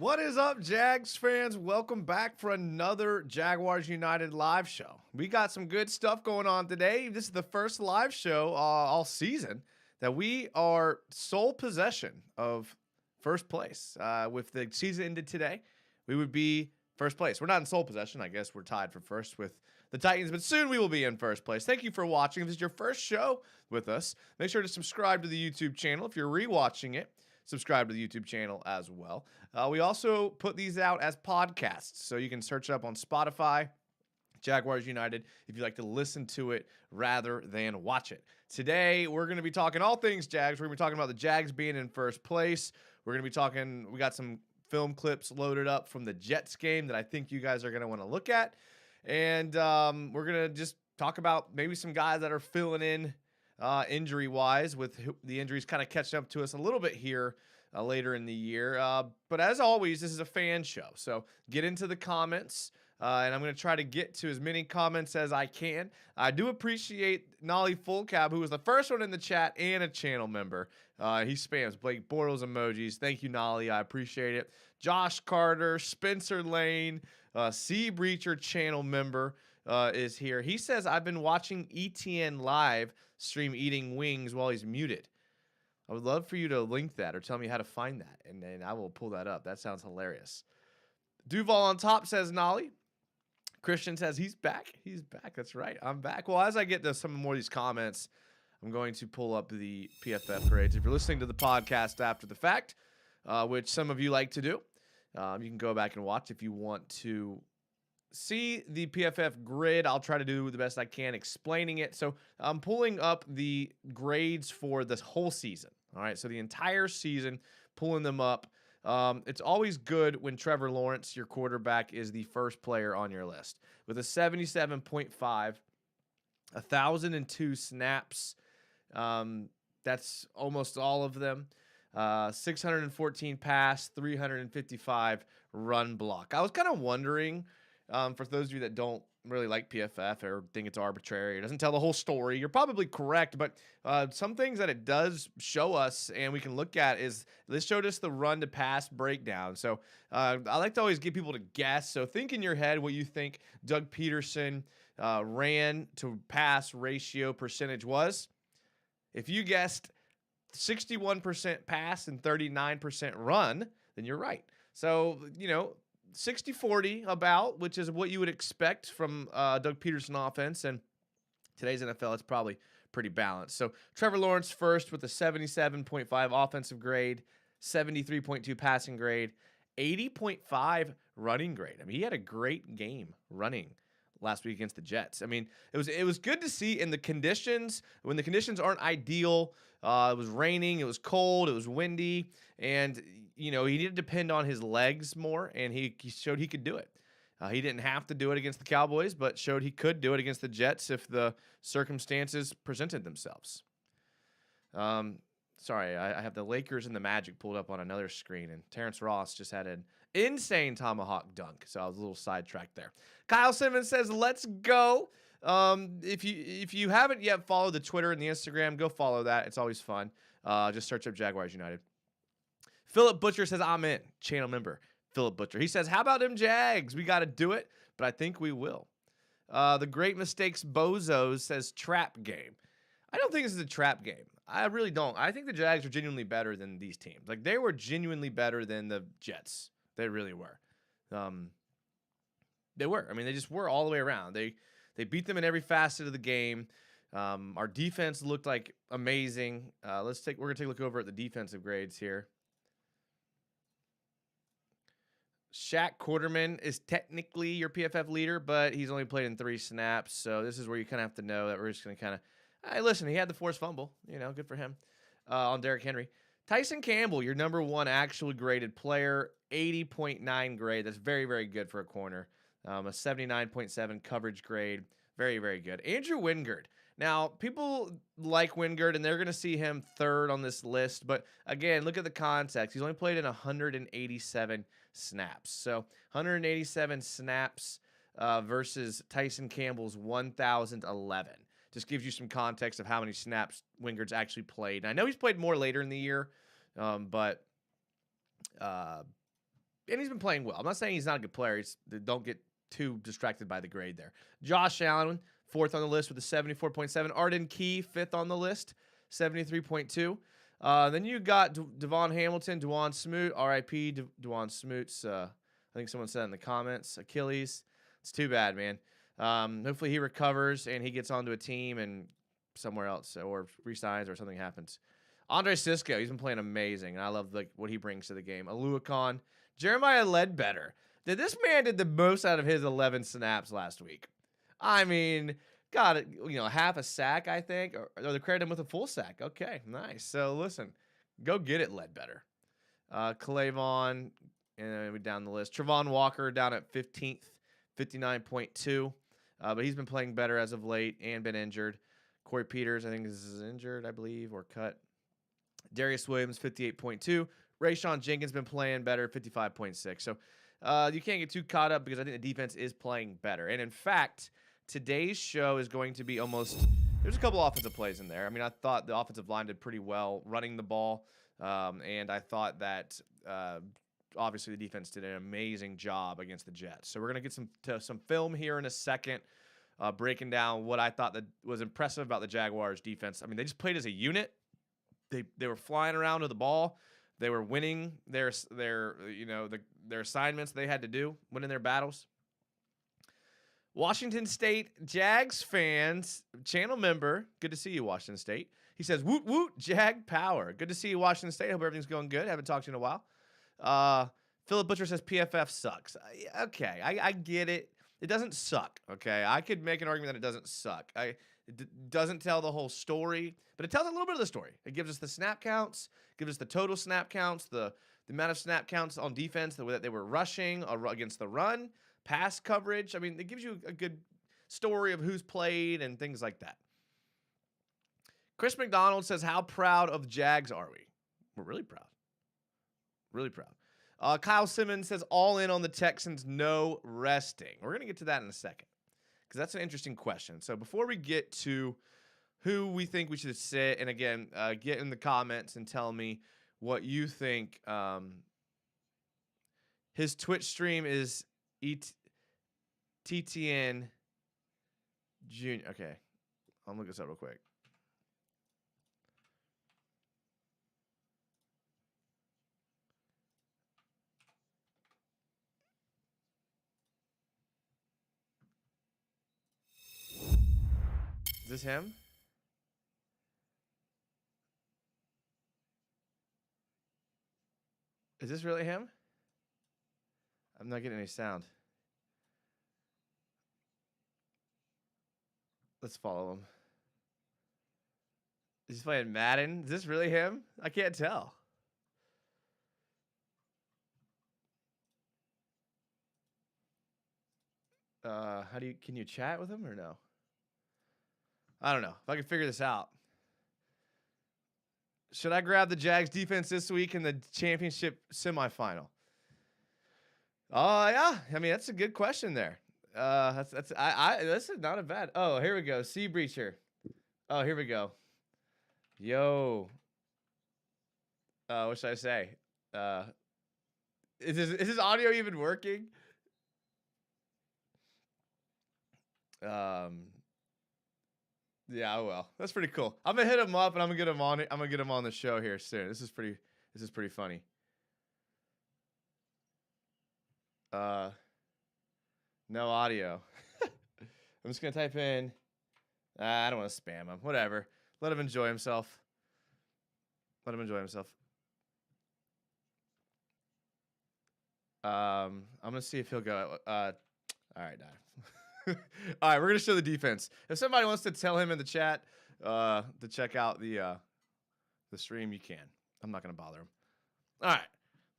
What is up, Jags fans? Welcome back for another Jaguars United live show. We got some good stuff going on today. This is the first live show all season that we are sole possession of first place. If the season ended today, we would be first place. We're not in sole possession. I guess we're tied for first with the Titans, but soon we will be in first place. Thank you for watching. If this is your first show with us, make sure to subscribe to the YouTube channel. If you're rewatching it, subscribe to the YouTube channel as well. We also put these out as podcasts, so you can search up on Spotify, Jaguars United, if you like to listen to it rather than watch it. Today, we're going to be talking all things Jags. We're going to be talking about the Jags being in first place. We're going to be talking, we got some film clips loaded up from the Jets game that I think you guys are going to want to look at. And we're going to just talk about maybe some guys that are filling in injury-wise, with the injuries kind of catching up to us a little bit here later in the year. But as always, this is a fan show, so get into the comments, and I'm going to try to get to as many comments as I can. I do appreciate Nolly Fullcab, who was the first one in the chat and a channel member. He spams Blake Bortles emojis. Thank you, Nolly. I appreciate it. Josh Carter, Spencer Lane, Sea Breacher channel member is here. He says, I've been watching ETN live stream eating wings while he's muted. I would love for you to link that or tell me how to find that, and then I will pull that up. That sounds hilarious. Duval on top says Nolly. Christian says he's back. He's back. That's right. I'm back. Well, as I get to some more of these comments, I'm going to pull up the PFF grades. If you're listening to the podcast after the fact, which some of you like to do, you can go back and watch if you want to see the PFF grid. I'll try to do the best I can explaining it. So I'm pulling up the grades for this whole season. All right, so the entire season, pulling them up. It's always good when Trevor Lawrence, your quarterback, is the first player on your list. With a 77.5, 1,002 snaps. That's almost all of them. 614 pass, 355 run block. I was kind of wondering, for those of you that don't really like PFF or think it's arbitrary, it doesn't tell the whole story, you're probably correct, but some things that it does show us and we can look at is this showed us the run to pass breakdown. So I like to always get people to guess. So think in your head what you think Doug Peterson ran to pass ratio percentage was. If you guessed 61% pass and 39% run, then you're right. So, 60-40 about, which is what you would expect from Doug Peterson offense. And today's NFL, it's probably pretty balanced. So Trevor Lawrence first with a 77.5 offensive grade, 73.2 passing grade, 80.5 running grade. I mean, he had a great game running last week against the Jets. I mean, it was good to see in the conditions, when the conditions aren't ideal. It was raining, it was cold, it was windy, and he needed to depend on his legs more, and he showed he could do it. He didn't have to do it against the Cowboys, but showed he could do it against the Jets if the circumstances presented themselves. Sorry, I have the Lakers and the Magic pulled up on another screen, and Terrence Ross just had an insane tomahawk dunk, so I was a little sidetracked there. Kyle Simmons says, let's go. If you haven't yet followed the Twitter and the Instagram, go follow that. It's always fun. Just search up Jaguars United. Philip Butcher says, I'm in. Channel member, Philip Butcher. He says, how about them Jags? We got to do it, but I think we will. The Great Mistakes Bozos says, trap game. I don't think this is a trap game. I really don't. I think the Jags are genuinely better than these teams. Like, they were genuinely better than the Jets. They really were. They were. I mean, they just were all the way around. They beat them in every facet of the game. Our defense looked like amazing. We're gonna take a look over at the defensive grades here. Shaq Quarterman is technically your PFF leader, but he's only played in 3 snaps. So this is where you kind of have to know that we're just going to kind of, hey, listen, he had the forced fumble. Good for him on Derrick Henry. Tyson Campbell, your number 1 actually graded player, 80.9 grade. That's very, very good for a corner. A 79.7 coverage grade. Very, very good. Andrew Wingard. Now, people like Wingard, and they're going to see him 3rd on this list. But, again, look at the context. He's only played in 187 snaps. So, 187 snaps versus Tyson Campbell's 1,011. Just gives you some context of how many snaps Wingard's actually played. And I know he's played more later in the year, but and he's been playing well. I'm not saying he's not a good player. Don't get too distracted by the grade there. Josh Allen, 4th on the list with a 74.7. Arden Key, 5th on the list, 73.2. Then you got Devon Hamilton, Dwan Smoot, R.I.P. Dwan Smoot's. I think someone said in the comments, Achilles. It's too bad, man. Hopefully he recovers and he gets onto a team and somewhere else or resigns or something happens. Andre Sisco, he's been playing amazing, and I love what he brings to the game. Aluakon, Jeremiah Ledbetter. This man did the most out of his 11 snaps last week. I mean, got it, half a sack, I think, or they credited him with a full sack. Okay, nice. So listen, go get it, Ledbetter. Clavon, and we down the list. Travon Walker down at 15th, 59.2. But he's been playing better as of late and been injured. Corey Peters, I think, is injured, I believe, or cut. Darius Williams, 58.2. Rayshawn Jenkins been playing better, 55.6. So you can't get too caught up because I think the defense is playing better. And in fact, today's show is going to be there's a couple offensive plays in there. I mean, I thought the offensive line did pretty well running the ball. And I thought that obviously the defense did an amazing job against the Jets. So we're going to get some film here in a second, breaking down what I thought that was impressive about the Jaguars defense. I mean, they just played as a unit. They were flying around with the ball. They were winning their assignments they had to do, winning their battles. Washington State Jags fans, channel member, good to see you, Washington State. He says, woot, woot, Jag power. Good to see you, Washington State. Hope everything's going good. Haven't talked to you in a while. Philip Butcher says PFF sucks. Okay, I get it. It doesn't suck, okay? I could make an argument that it doesn't suck. It doesn't tell the whole story, but it tells a little bit of the story. It gives us the snap counts, gives us the total snap counts, the amount of snap counts on defense, the way that they were rushing against the run, pass coverage. I mean, it gives you a good story of who's played and things like that. Chris McDonald says, how proud of Jags are we? We're really proud. Really proud. Kyle Simmons says, all in on the Texans, no resting. We're going to get to that in a second because that's an interesting question. So before we get to who we think we should sit, and again, get in the comments and tell me what you think. His Twitch stream is TTN Junior. Okay, I'll look this up real quick. Is this him? Is this really him? I'm not getting any sound. Let's follow him. He's playing Madden. Is this really him? I can't tell. Can you chat with him or no? I don't know. If I can figure this out. Should I grab the Jags defense this week in the championship semifinal? Yeah. I mean, that's a good question there. This is not a bad. Oh, here we go. Sea Breacher. Oh, here we go. Yo. What should I say? Is his audio even working? Yeah, well, that's pretty cool. I'm gonna hit him up and I'm gonna get him on it. I'm gonna get him on the show here soon. This is pretty funny. No audio. I'm just gonna type in. I don't want to spam him. Whatever. Let him enjoy himself. I'm gonna see if he'll go. All right, All right, we're gonna show the defense. If somebody wants to tell him in the chat to check out the stream, you can. I'm not gonna bother him. All right,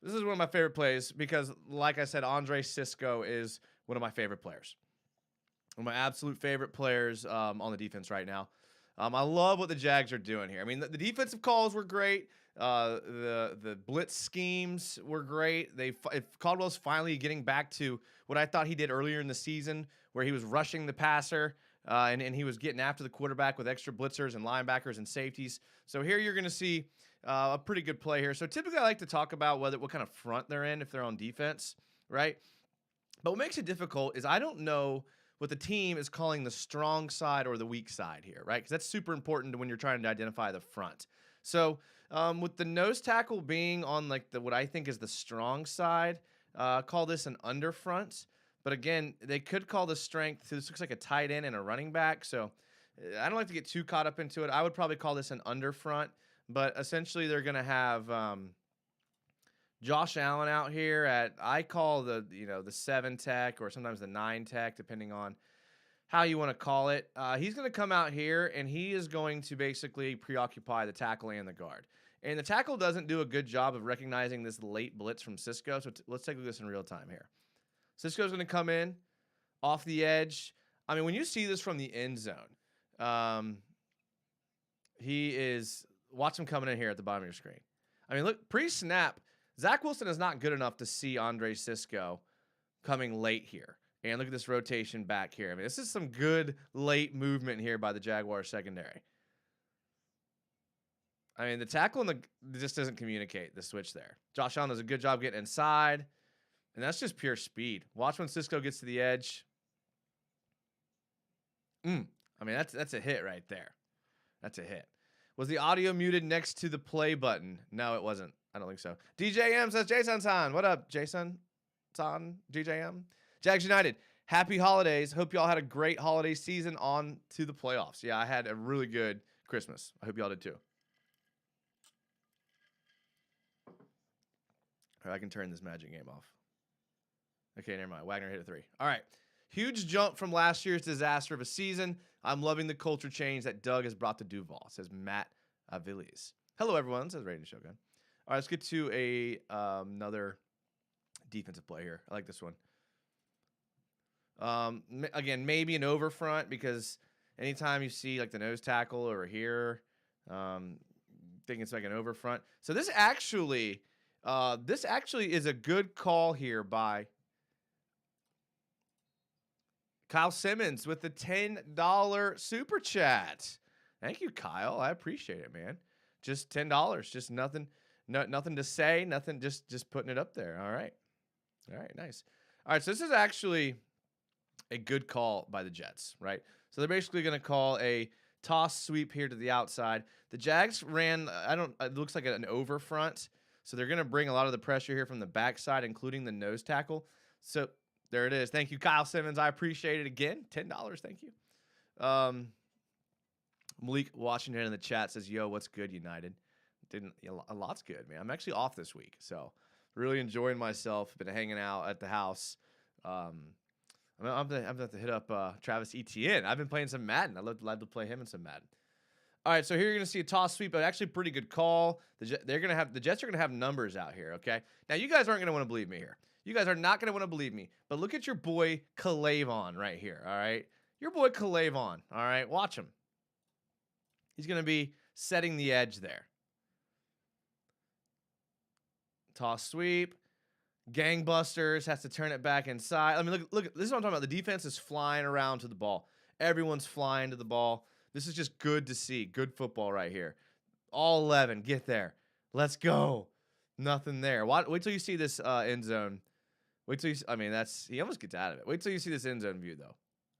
this is one of my favorite plays because, like I said, Andre Sisco is one of my favorite players. One of my absolute favorite players on the defense right now. I love what the Jags are doing here. I mean, the defensive calls were great. The blitz schemes were great. Caldwell's finally getting back to what I thought he did earlier in the season, where he was rushing the passer and he was getting after the quarterback with extra blitzers and linebackers and safeties. So here you're going to see a pretty good play here. So typically I like to talk about what kind of front they're in if they're on defense, right? But what makes it difficult is I don't know what the team is calling the strong side or the weak side here, right? Because that's super important when you're trying to identify the front. So with the nose tackle being on like what I think is the strong side, call this an under front. But again, they could call the strength. This looks like a tight end and a running back. So I don't like to get too caught up into it. I would probably call this an under front. But essentially, they're going to have Josh Allen out here I call the 7 tech or sometimes the 9 tech, depending on how you want to call it. He's going to come out here, and he is going to basically preoccupy the tackle and the guard. And the tackle doesn't do a good job of recognizing this late blitz from Cisco. So let's take a look at this in real time here. Cisco's going to come in off the edge. I mean, when you see this from the end zone, watch him coming in here at the bottom of your screen. I mean, look, pre-snap, Zach Wilson is not good enough to see Andre Cisco coming late here. And look at this rotation back here. I mean, this is some good late movement here by the Jaguars secondary. I mean, the tackle just doesn't communicate the switch there. Josh Allen does a good job getting inside. And that's just pure speed. Watch when Cisco gets to the edge. I mean, that's a hit right there. That's a hit. Was the audio muted next to the play button? No, it wasn't. I don't think so. DJM says, Jason-san. What up, Jason-san? DJM? Jags United, happy holidays. Hope y'all had a great holiday season on to the playoffs. Yeah, I had a really good Christmas. I hope y'all did too. All right, I can turn this magic game off. Okay, never mind. Wagner hit a 3. All right. Huge jump from last year's disaster of a season. I'm loving the culture change that Doug has brought to Duval, says Matt Aviles. Hello, everyone, says Raiden Shogun. All right, let's get to another defensive play here. I like this one. Again, maybe an over front because anytime you see like the nose tackle over here, think it's like an over front. So this actually is a good call here by Kyle Simmons with the $10 super chat. Thank you, Kyle. I appreciate it, man. Just $10. Just nothing to say. Nothing. Just putting it up there. All right. Nice. All right. So this is actually a good call by the Jets, right? So they're basically going to call a toss sweep here to the outside. The Jags ran. It looks like an over front. So they're going to bring a lot of the pressure here from the backside, including the nose tackle. So there it is. Thank you, Kyle Simmons. I appreciate it again. $10. Thank you. Malik Washington in the chat says, "Yo, what's good, United?" A lot's good, man. I'm actually off this week, so really enjoying myself. Been hanging out at the house. I'm gonna have to hit up Travis Etienne. I've been playing some Madden. I love to play him in some Madden. All right, so here you're gonna see a toss sweep, but actually pretty good call. The Jets are gonna have numbers out here. Okay, now you guys aren't gonna want to believe me here. You guys are not going to want to believe me. But look at your boy Kalavon right here, all right? Your boy Kalavon, all right? Watch him. He's going to be setting the edge there. Toss sweep. Gangbusters. Has to turn it back inside. I mean, look. This is what I'm talking about. The defense is flying around to the ball. Everyone's flying to the ball. This is just good to see. Good football right here. All 11. Get there. Let's go. Nothing there. Wait till you see this end zone. Wait till he almost gets out of it. Wait till you see this end zone view, though.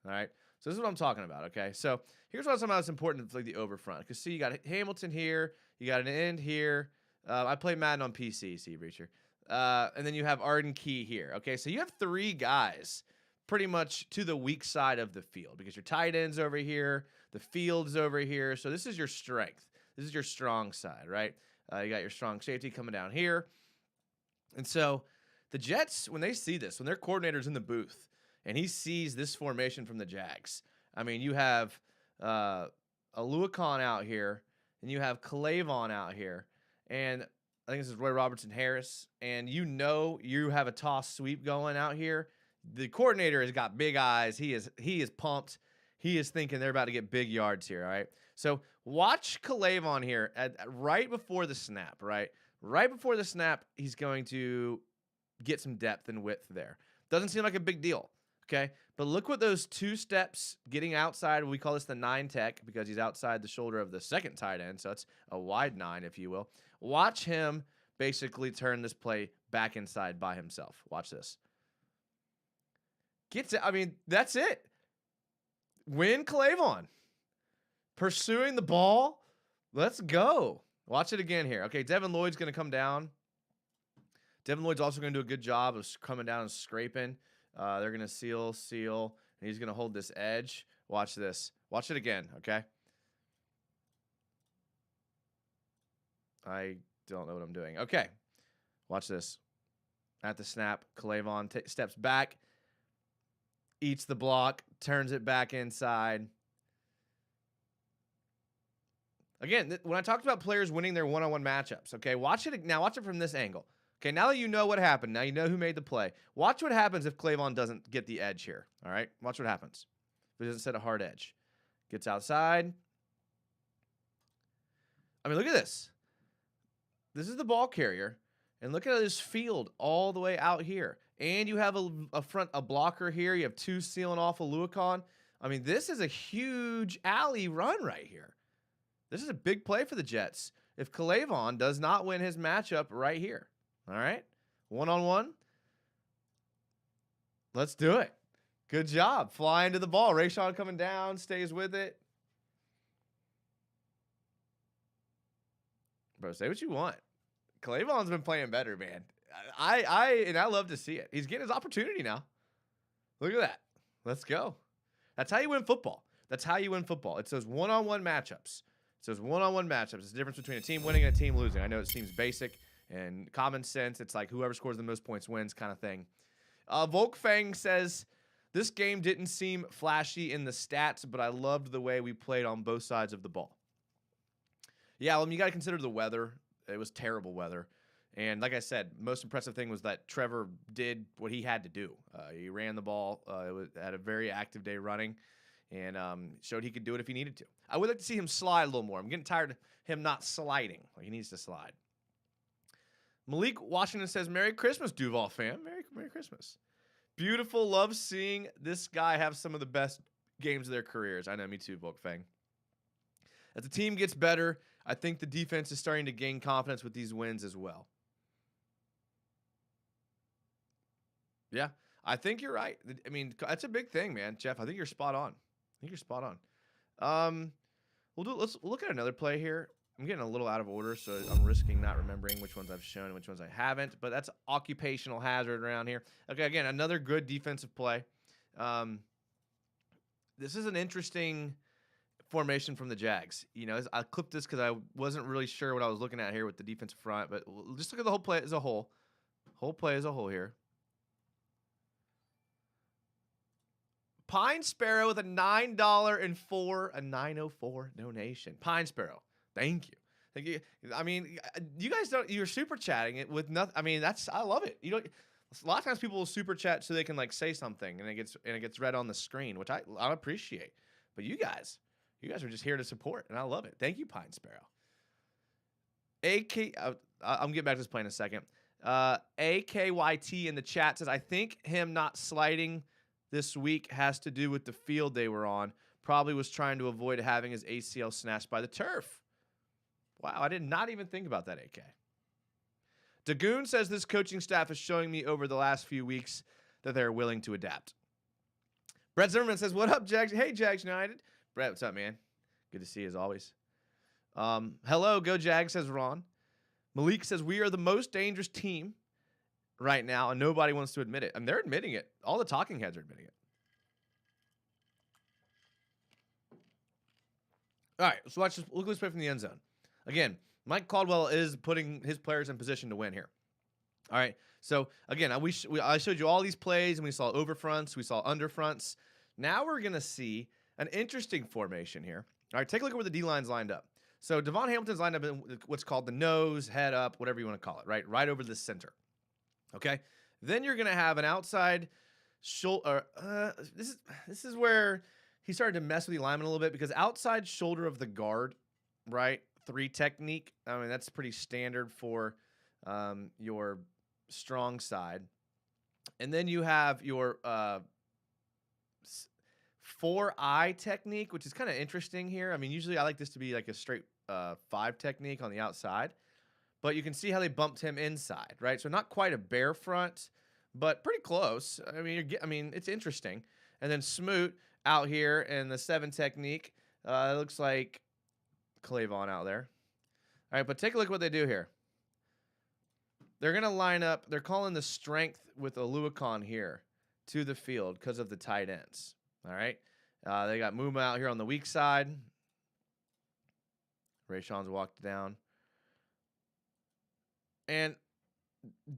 All right? So this is what I'm talking about, okay? So here's what I'm talking about that's important for like the over front. Because see, you got Hamilton here. You got an end here. I play Madden on PC, see, Breacher. And then you have Arden Key here, okay? So you have 3 guys pretty much to the weak side of the field because your tight end's over here. The field's over here. So this is your strength. This is your strong side, right? You got your strong safety coming down here. And so the Jets, when they see this, when their coordinator's in the booth and he sees this formation from the Jags, I mean, you have Aluakon out here and you have Kalavon out here. And I think this is Roy Robertson Harris. And you have a toss sweep going out here. The coordinator has got big eyes. He is pumped. He is thinking they're about to get big yards here, all right? So watch Kalavon here right before the snap, right? Right before the snap, he's going to get some depth and width there. Doesn't seem like a big deal. Okay, but look what those 2 steps getting outside. We call this the 9 tech because he's outside the shoulder of the second tight end. So it's a wide 9, if you will. Watch him basically turn this play back inside by himself. Watch this. Gets it. I mean, that's it. Win Clavon. Pursuing the ball. Let's go. Watch it again here. Okay, Devin Lloyd's going to come down. Devin Lloyd's also going to do a good job of coming down and scraping. They're going to seal, and he's going to hold this edge. Watch this. Watch it again, okay? I don't know what I'm doing. Okay. Watch this. At the snap, Clavon steps back, eats the block, turns it back inside. Again, when I talked about players winning their one-on-one matchups, okay, watch it now. Watch it from this angle. Okay, now that you know what happened, now you know who made the play. Watch what happens if Clavon doesn't get the edge here. All right, watch what happens. If he doesn't set a hard edge, gets outside. I mean, look at this. This is the ball carrier, and look at this field all the way out here. And you have a blocker here. You have 2 sealing off a Luakon. I mean, this is a huge alley run right here. This is a big play for the Jets if Clavon does not win his matchup right here. All right? One-on-one. Let's do it. Good job. Flying to the ball. Rayshawn coming down, stays with it. Bro, say what you want. Clavon's been playing better, man. I love to see it. He's getting his opportunity now. Look at that. Let's go. That's how you win football. That's how you win football. It's those one-on-one matchups. It's those one-on-one matchups. It's the difference between a team winning and a team losing. I know it seems basic and common sense. It's like whoever scores the most points wins kind of thing. Volkfang says, this game didn't seem flashy in the stats, but I loved the way we played on both sides of the ball. Yeah, well, you got to consider the weather. It was terrible weather. And like I said, most impressive thing was that Trevor did what he had to do. He ran the ball. Had a very active day running and showed he could do it if he needed to. I would like to see him slide a little more. I'm getting tired of him not sliding. Like he needs to slide. Malik Washington says, Merry Christmas, Duval fam. Merry Christmas. Beautiful. Love seeing this guy have some of the best games of their careers. I know, me too, Volkfang. As the team gets better, I think the defense is starting to gain confidence with these wins as well. Yeah, I think you're right. I mean, that's a big thing, man. Jeff, I think you're spot on. Let's look at another play here. I'm getting a little out of order, so I'm risking not remembering which ones I've shown and which ones I haven't, but that's occupational hazard around here. Okay, again, another good defensive play. This is an interesting formation from the Jags. You know, I clipped this because I wasn't really sure what I was looking at here with the defensive front, but just look at the whole play as a whole. Whole play as a whole here. Pine Sparrow with a $9.04 donation. Pine Sparrow, thank you. Thank you. I mean, you guys don't. You're super chatting it with nothing. I mean, I love it. You know, a lot of times people will super chat so they can like say something and it gets read on the screen, which I appreciate. But you guys are just here to support, and I love it. Thank you, Pine Sparrow. I'm getting back to this play in a second. AKYT in the chat says, I think him not sliding this week has to do with the field they were on. Probably was trying to avoid having his ACL snatched by the turf. Wow, I did not even think about that, AK. Dagoon says this coaching staff is showing me over the last few weeks that they're willing to adapt. Brett Zimmerman says, what up, Jags? Hey, Jags United. Brett, what's up, man? Good to see you as always. Hello, go Jags, says Ron. Malik says, we are the most dangerous team right now, and nobody wants to admit it. And they're admitting it. All the talking heads are admitting it. All right, so look at this play from the end zone. Again, Mike Caldwell is putting his players in position to win here. All right, so again, I showed you all these plays, and we saw overfronts, we saw underfronts. Now we're going to see an interesting formation here. All right, take a look at where the D-line's lined up. So Devon Hamilton's lined up in what's called the nose, head up, whatever you want to call it, right over the center. Okay, then you're going to have an outside shoulder. This is where he started to mess with the alignment a little bit because outside shoulder of the guard, right, 3 technique. I mean, that's pretty standard for your strong side. And then you have your 4-eye technique, which is kind of interesting here. I mean, usually I like this to be like a straight 5 technique on the outside, but you can see how they bumped him inside, right? So not quite a bear front, but pretty close. I mean, it's interesting. And then Smoot out here in the 7 technique. It looks like Clavon out there. All right, but take a look at what they do here. They're going to line up. They're calling the strength with Aluakon here to the field because of the tight ends. All right. They got Muma out here on the weak side. Rayshon's walked down. And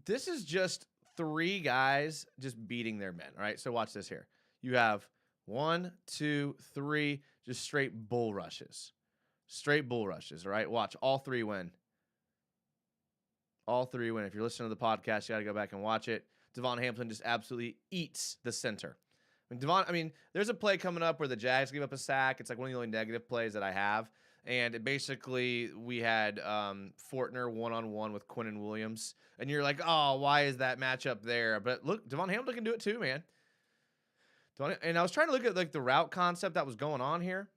this is just 3 guys just beating their men. All right. So watch this here. You have 1, 2, 3, just straight bull rushes. Straight bull rushes. All right. Watch. All 3 win. All 3 win. If you're listening to the podcast, you got to go back and watch it. Devon Hamilton just absolutely eats the center. I mean, there's a play coming up where the Jags gave up a sack. It's like one of the only negative plays that I have. And basically, we had Fortner one-on-one with Quinnen Williams. And you're like, oh, why is that matchup there? But look, Devon Hamilton can do it too, man. And I was trying to look at like the route concept that was going on here.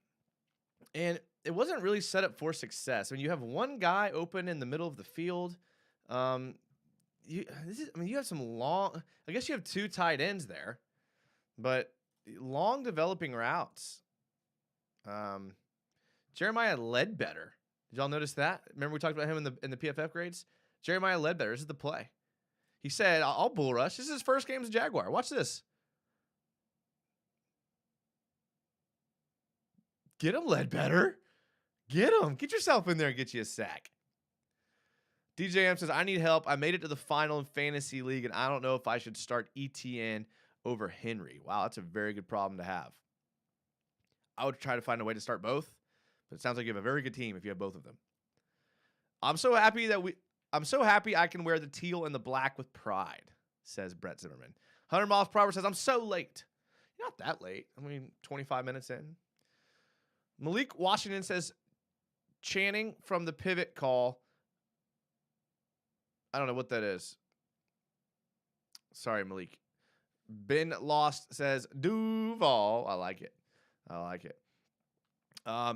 And it wasn't really set up for success. I mean, you have one guy open in the middle of the field. You have some long. I guess you have 2 tight ends there, but long developing routes. Jeremiah Ledbetter. Did y'all notice that? Remember we talked about him in the PFF grades? Jeremiah Ledbetter. This is the play. He said, "I'll bull rush." This is his first game as a Jaguar. Watch this. Get him, Ledbetter. Get him. Get yourself in there and get you a sack. DJM says, I need help. I made it to the final in Fantasy League, and I don't know if I should start ETN over Henry. Wow, that's a very good problem to have. I would try to find a way to start both, but it sounds like you have a very good team if you have both of them. I'm so happy I can wear the teal and the black with pride, says Brett Zimmerman. 100 miles per hour says, I'm so late. You're not that late. I mean, 25 minutes in. Malik Washington says, Channing from the pivot call. I don't know what that is. Sorry, Malik. Ben Lost says, Duval. I like it.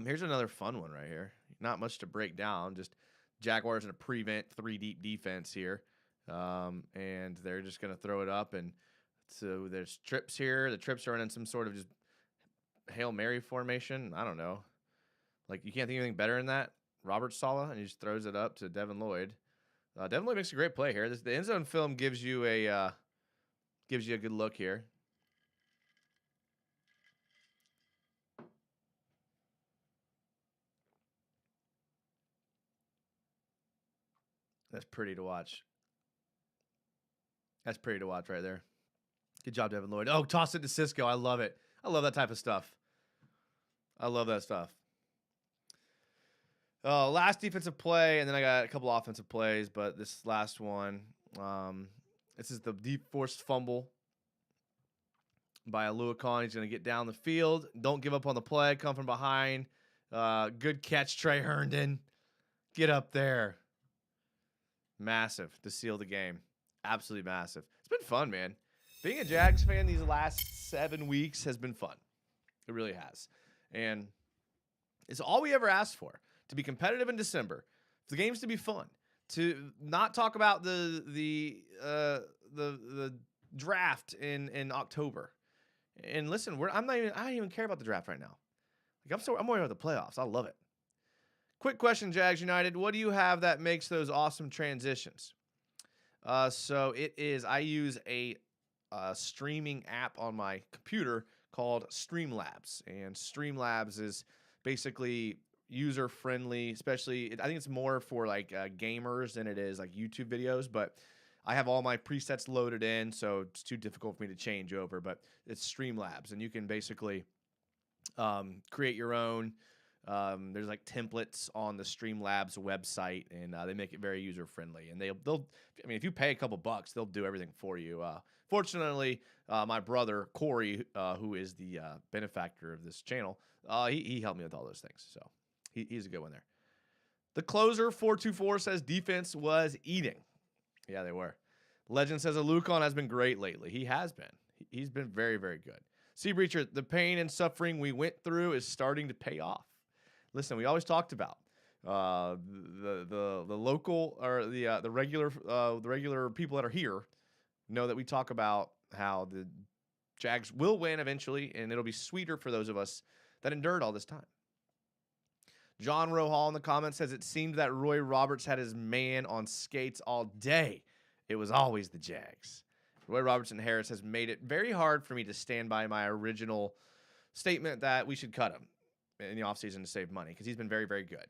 Here's another fun one right here. Not much to break down. Just Jaguars in a prevent 3-deep defense here. And they're just going to throw it up. And so there's trips here. The trips are running some sort of just Hail Mary formation. I don't know. Like, you can't think of anything better than that. Robert Saleh, and he just throws it up to Devin Lloyd. Devin Lloyd makes a great play here. The end zone film gives you a good look here. That's pretty to watch. That's pretty to watch right there. Good job, Devin Lloyd. Oh, toss it to Cisco. I love it. I love that type of stuff. I love that stuff. Last defensive play, and then I got a couple offensive plays, but this last one, this is the deep forced fumble by Aluakon. He's going to get down the field. Don't give up on the play. Come from behind. Good catch, Trey Herndon. Get up there. Massive to seal the game. Absolutely massive. It's been fun, man. Being a Jags fan these last 7 weeks has been fun. It really has. And it's all we ever asked for. To be competitive in December, for the games to be fun, to not talk about the draft in October. And listen, I don't even care about the draft right now. Like I'm worried about the playoffs. I love it. Quick question, Jags United. What do you have that makes those awesome transitions? So it is. I use a streaming app on my computer called Streamlabs, and Streamlabs is basically user friendly, especially I think it's more for like gamers than it is like YouTube videos, but I have all my presets loaded in, so it's too difficult for me to change over, but it's Streamlabs, and you can basically create your own. There's like templates on the Streamlabs website, and they make it very user friendly, and they'll I mean, if you pay a couple bucks, they'll do everything for you. Fortunately, my brother Corey, who is the benefactor of this channel, he helped me with all those things, so he's a good one there. The closer 424 says defense was eating. Yeah, they were. Legend says Aluakon has been great lately. He has been. He's been very, very good. Sea Breacher, the pain and suffering we went through is starting to pay off. Listen, we always talked about the local or the regular people that are here know that we talk about how the Jags will win eventually, and it'll be sweeter for those of us that endured all this time. John Rohall in the comments says it seemed that Roy Roberts had his man on skates all day. It was always the Jags. Roy Robertson Harris has made it very hard for me to stand by my original statement that we should cut him in the offseason to save money because he's been very, very good.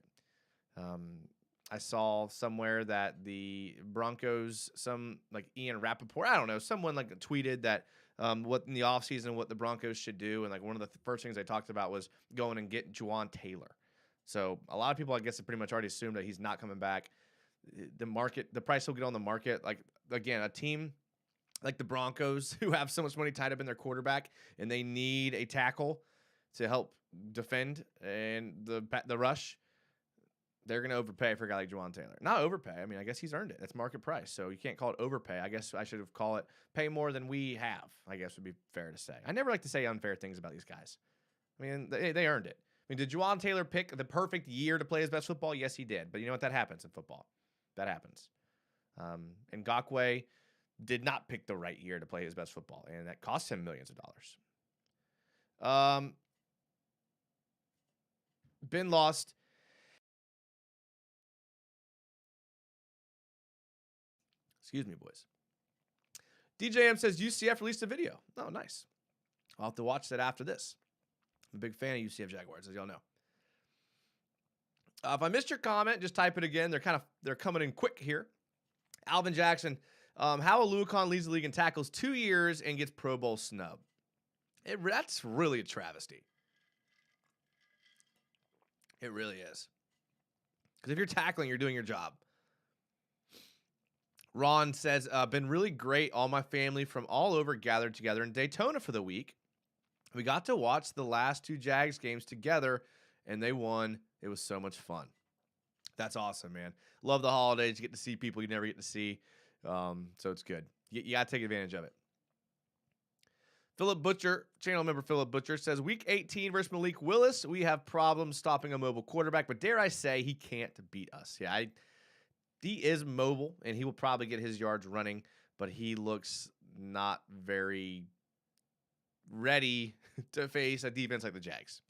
I saw somewhere that the Broncos, some like Ian Rappaport, I don't know, someone like tweeted that what in the offseason, what the Broncos should do. And like one of the first things they talked about was going and get Juwan Taylor. So a lot of people, I guess, have pretty much already assumed that he's not coming back. The price he'll get on the market, like, again, a team like the Broncos who have so much money tied up in their quarterback and they need a tackle to help defend and the rush, they're going to overpay for a guy like Juwan Taylor. Not overpay. I mean, I guess he's earned it. That's market price. So you can't call it overpay. I guess I should have called it pay more than we have, I guess would be fair to say. I never like to say unfair things about these guys. I mean, they earned it. I mean, did Juwan Taylor pick the perfect year to play his best football? Yes, he did. But you know what? That happens in football. That happens. And Ngakoue did not pick the right year to play his best football, and that cost him millions of dollars. Been lost. Excuse me, boys. DJM says UCF released a video. Oh, nice. I'll have to watch that after this. I'm a big fan of UCF Jaguars, as y'all know. If I missed your comment, just type it again. They're coming in quick here. Alvin Jackson, how Aluakon leads the league in tackles 2 years and gets Pro Bowl snub. That's really a travesty. It really is. Because if you're tackling, you're doing your job. Ron says, been really great. All my family from all over gathered together in Daytona for the week. We got to watch the last 2 Jags games together, and they won. It was so much fun. That's awesome, man. Love the holidays. You get to see people you never get to see. So it's good. You got to take advantage of it. Philip Butcher, channel member Philip Butcher, says, Week 18 versus Malik Willis, we have problems stopping a mobile quarterback, but dare I say he can't beat us. Yeah, he is mobile, and he will probably get his yards running, but he looks not very ready to face a defense like the Jags.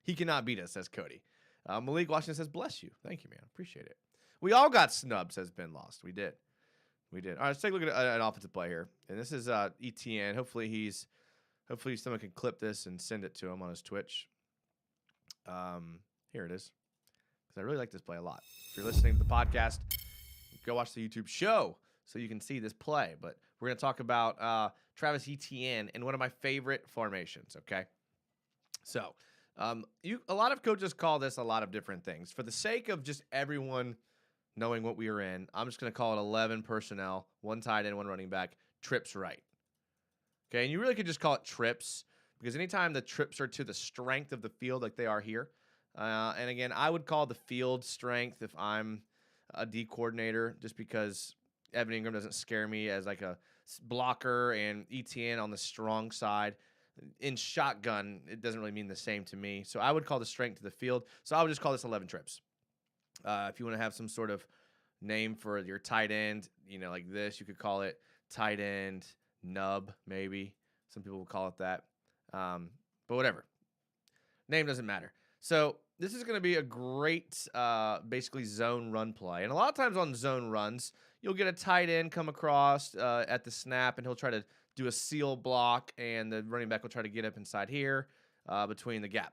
He cannot beat us, says Cody. Malik Washington says, bless you. Thank you, man. Appreciate it. We all got snubbed, says Ben Lost. We did. All right, let's take a look at an offensive play here. And this is ETN. Hopefully someone can clip this and send it to him on his Twitch. Here it is. Because I really like this play a lot. If you're listening to the podcast, go watch the YouTube show so you can see this play. But we're going to talk about Travis Etienne in one of my favorite formations, okay? So, a lot of coaches call this a lot of different things. For the sake of just everyone knowing what we are in, I'm just going to call it 11 personnel, 1 tight end, 1 running back, trips right. Okay, and you really could just call it trips because anytime the trips are to the strength of the field like they are here, and again, I would call the field strength if I'm a D coordinator just because Evan Ingram doesn't scare me as like a blocker and ETN on the strong side. In shotgun, it doesn't really mean the same to me. So I would call the strength to the field. So I would just call this 11 trips. If you want to have some sort of name for your tight end, like this, you could call it tight end nub, maybe. Some people will call it that. But whatever. Name doesn't matter. So this is going to be a great, basically, zone run play. And a lot of times on zone runs, you'll get a tight end come across at the snap, and he'll try to do a seal block, and the running back will try to get up inside here between the gap.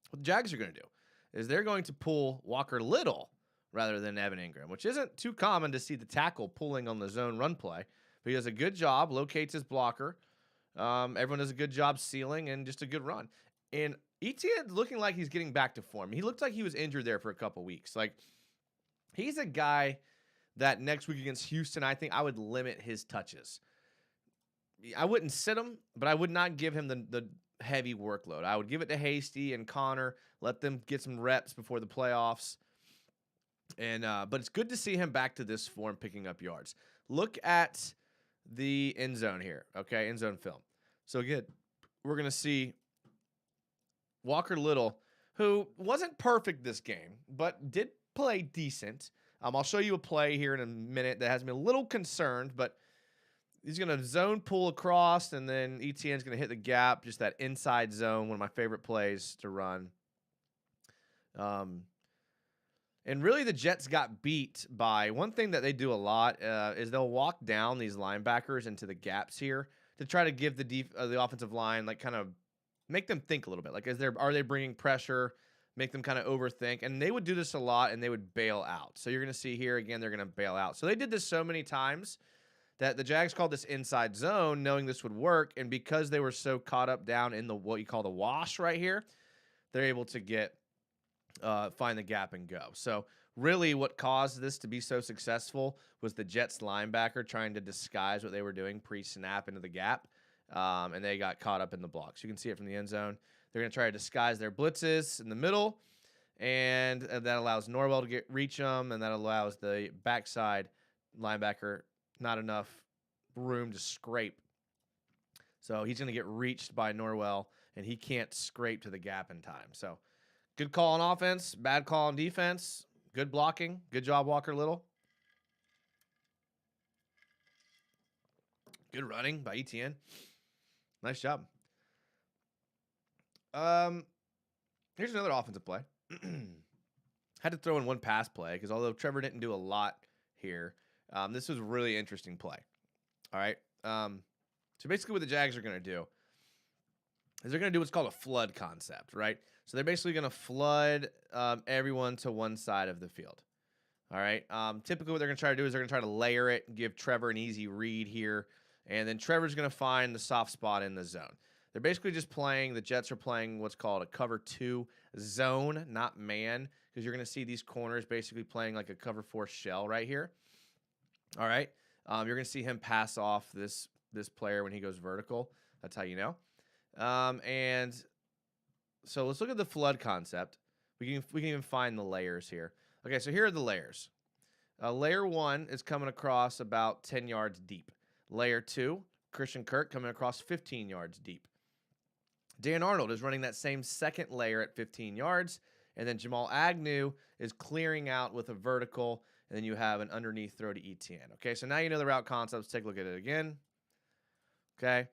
What the Jags are going to do is they're going to pull Walker Little rather than Evan Ingram, which isn't too common to see the tackle pulling on the zone run play. But he does a good job, locates his blocker. Everyone does a good job sealing and just a good run. And Etienne looking like he's getting back to form. He looked like he was injured there for a couple weeks. Like, he's a guy that next week against Houston, I think I would limit his touches. I wouldn't sit him, but I would not give him the heavy workload. I would give it to Hasty and Connor, let them get some reps before the playoffs. And but it's good to see him back to this form, picking up yards. Look at the end zone here, okay? End zone film. So again, we're going to see Walker Little, who wasn't perfect this game, but did play decent. I'll show you a play here in a minute that has me a little concerned, but he's going to zone pull across, and then ETN's going to hit the gap, just that inside zone, one of my favorite plays to run. And really, the Jets got beat by one thing that they do a lot is they'll walk down these linebackers into the gaps here to try to give the offensive line, like, kind of make them think a little bit. Like, are they bringing pressure, make them kind of overthink? And they would do this a lot, and they would bail out. So you're going to see here, again, they're going to bail out. So they did this so many times that the Jags called this inside zone, knowing this would work. And because they were so caught up down in what you call the wash right here, they're able to find the gap and go. So really what caused this to be so successful was the Jets linebacker trying to disguise what they were doing pre-snap into the gap, and they got caught up in the blocks. You can see it from the end zone. They're going to try to disguise their blitzes in the middle, and that allows Norwell to reach them, and that allows the backside linebacker not enough room to scrape. So he's going to get reached by Norwell, and he can't scrape to the gap in time. So good call on offense, bad call on defense, good blocking. Good job, Walker Little. Good running by ETN. Nice job. Here's another offensive play. Had to throw in one pass play because although Trevor didn't do a lot here, this was a really interesting play. All right. So basically what the Jags are going to do is they're going to do what's called a flood concept, right? So they're basically going to flood everyone to one side of the field. All right. Typically what they're going to try to do is they're going to try to layer it and give Trevor an easy read here. And then Trevor's going to find the soft spot in the zone. They're basically just playing, the Jets are playing what's called a cover 2 zone, not man, because you're going to see these corners basically playing like a cover 4 shell right here. All right. You're going to see him pass off this player when he goes vertical. That's how you know. And so let's look at the flood concept. We can even find the layers here. Okay, so here are the layers. Layer 1 is coming across about 10 yards deep. Layer 2, Christian Kirk coming across 15 yards deep. Dan Arnold is running that same second layer at 15 yards. And then Jamal Agnew is clearing out with a vertical. And then you have an underneath throw to ETN. Okay, so now you know the route concept. Let's take a look at it again. Okay.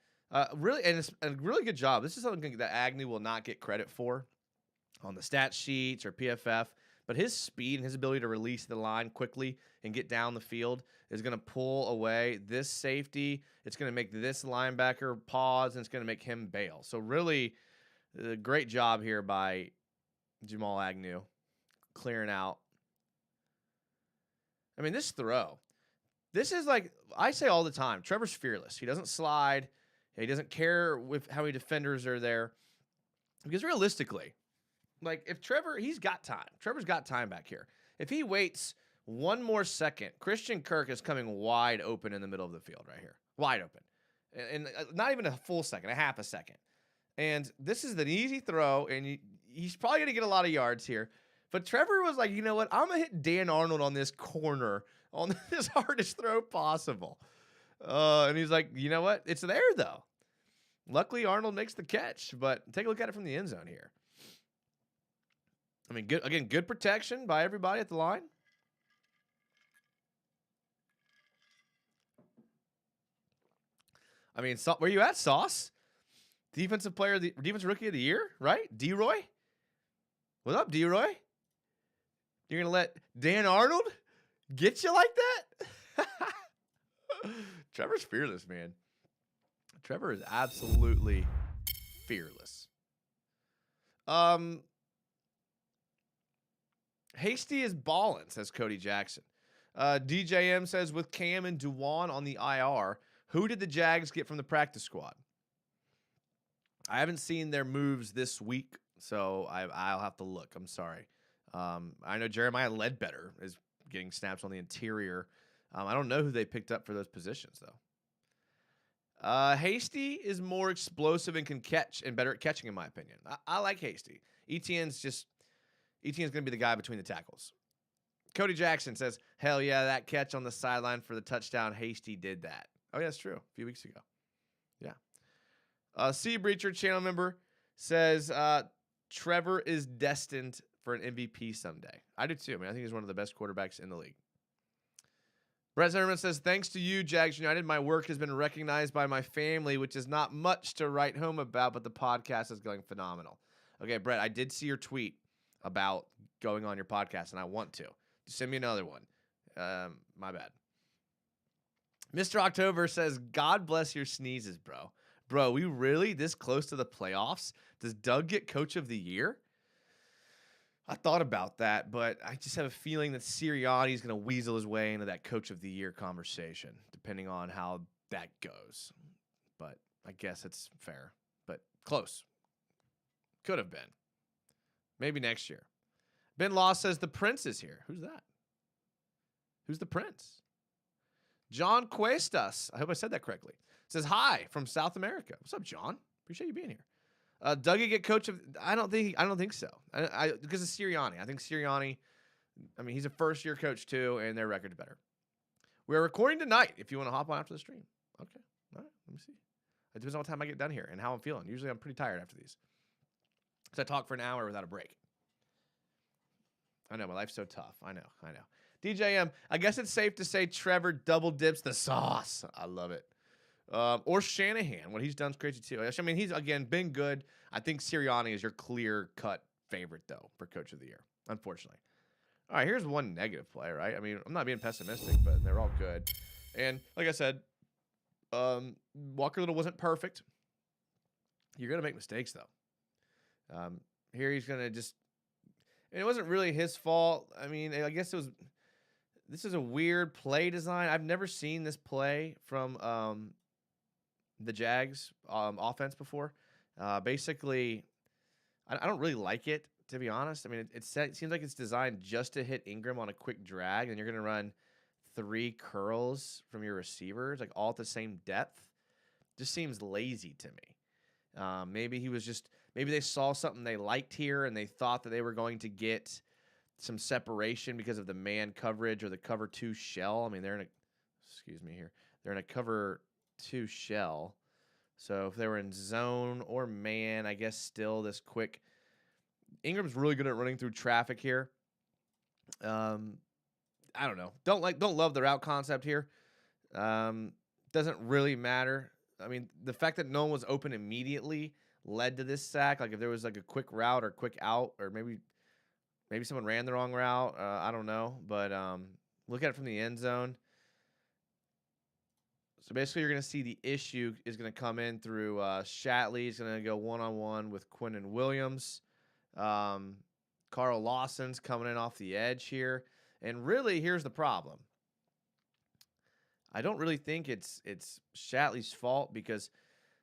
Really, and it's a really good job. This is something that Agnew will not get credit for on the stat sheets or PFF. But his speed and his ability to release the line quickly and get down the field is going to pull away this safety. It's going to make this linebacker pause, and it's going to make him bail. So really, a great job here by Jamal Agnew clearing out. I mean, this throw. This is like, I say all the time, Trevor's fearless. He doesn't slide. He doesn't care with how many defenders are there. Because realistically, like, if he's got time. Trevor's got time back here. If he waits one more second, Christian Kirk is coming wide open in the middle of the field right here. Wide open. And not even a full second, a half a second. And this is an easy throw, and he's probably going to get a lot of yards here. But Trevor was like, you know what? I'm going to hit Dan Arnold on this corner, on this hardest throw possible. And he's like, you know what? It's there, though. Luckily, Arnold makes the catch. But take a look at it from the end zone here. I mean, good protection by everybody at the line. I mean, where you at, Sauce? Defensive rookie of the year, right? D-Roy? What up, D-Roy? You're going to let Dan Arnold get you like that? Trevor's fearless, man. Trevor is absolutely fearless. Hasty is ballin', says Cody Jackson. DJM says, with Cam and Duwan on the IR, who did the Jags get from the practice squad? I haven't seen their moves this week, so I'll have to look. I'm sorry. I know Jeremiah Ledbetter is getting snaps on the interior. I don't know who they picked up for those positions, though. Hasty is more explosive and can catch and better at catching, in my opinion. I like Hasty. ETN's going to be the guy between the tackles. Cody Jackson says, hell yeah, that catch on the sideline for the touchdown. Hasty did that. Oh, yeah, that's true. A few weeks ago. Yeah. Sea Breacher channel member says Trevor is destined for an MVP someday. I do too. I mean, I think he's one of the best quarterbacks in the league. Brett Zimmerman says, thanks to you, Jags United, my work has been recognized by my family, which is not much to write home about, but the podcast is going phenomenal. Okay, Brett, I did see your tweet about going on your podcast, and I want to. Just send me another one. My bad. Mr. October says, God bless your sneezes, bro. Bro, we really this close to the playoffs? Does Doug get coach of the year? I thought about that, but I just have a feeling that Sirianni is going to weasel his way into that coach of the year conversation, depending on how that goes. But I guess it's fair, but close. Could have been. Maybe next year. Ben Law says the Prince is here. Who's that? Who's the Prince? John Cuestas. I hope I said that correctly. Says hi from South America. What's up, John? Appreciate you being here. Dougie get coach of? I don't think so. Because of Sirianni. I think Sirianni. I mean, he's a first-year coach too, and their record's better. We're recording tonight. If you want to hop on after the stream, okay. All right. Let me see. It depends on what time I get done here and how I'm feeling. Usually, I'm pretty tired after these, because I talk for an hour without a break. I know my life's so tough. I know. DJM. I guess it's safe to say Trevor double dips the sauce. I love it. Or Shanahan. What he's done is crazy too. I mean, he's, again, been good. I think Sirianni is your clear-cut favorite, though, for Coach of the Year, unfortunately. All right, here's one negative play, right? I mean, I'm not being pessimistic, but they're all good. And like I said, Walker Little wasn't perfect. You're going to make mistakes, though. Here he's going to just – and it wasn't really his fault. I mean, I guess this is a weird play design. I've never seen this play from the Jags offense before. Basically, I don't really like it, to be honest. I mean, it seems like it's designed just to hit Ingram on a quick drag, and you're going to run 3 curls from your receivers, like all at the same depth. Just seems lazy to me. Maybe they saw something they liked here, and they thought that they were going to get some separation because of the man coverage or the cover 2 shell. I mean, they're in a cover 2 shell. So if they were in zone or man, I guess still this quick. Ingram's really good at running through traffic here. I don't know. Don't love the route concept here. Doesn't really matter. I mean, the fact that no one was open immediately led to this sack. Like if there was like a quick route or quick out, or maybe someone ran the wrong route. I don't know. But look at it from the end zone. So basically, you're going to see the issue is going to come in through Shatley. He's going to go one-on-one with Quinnen Williams. Carl Lawson's coming in off the edge here. And really, here's the problem. I don't really think it's Shatley's fault because,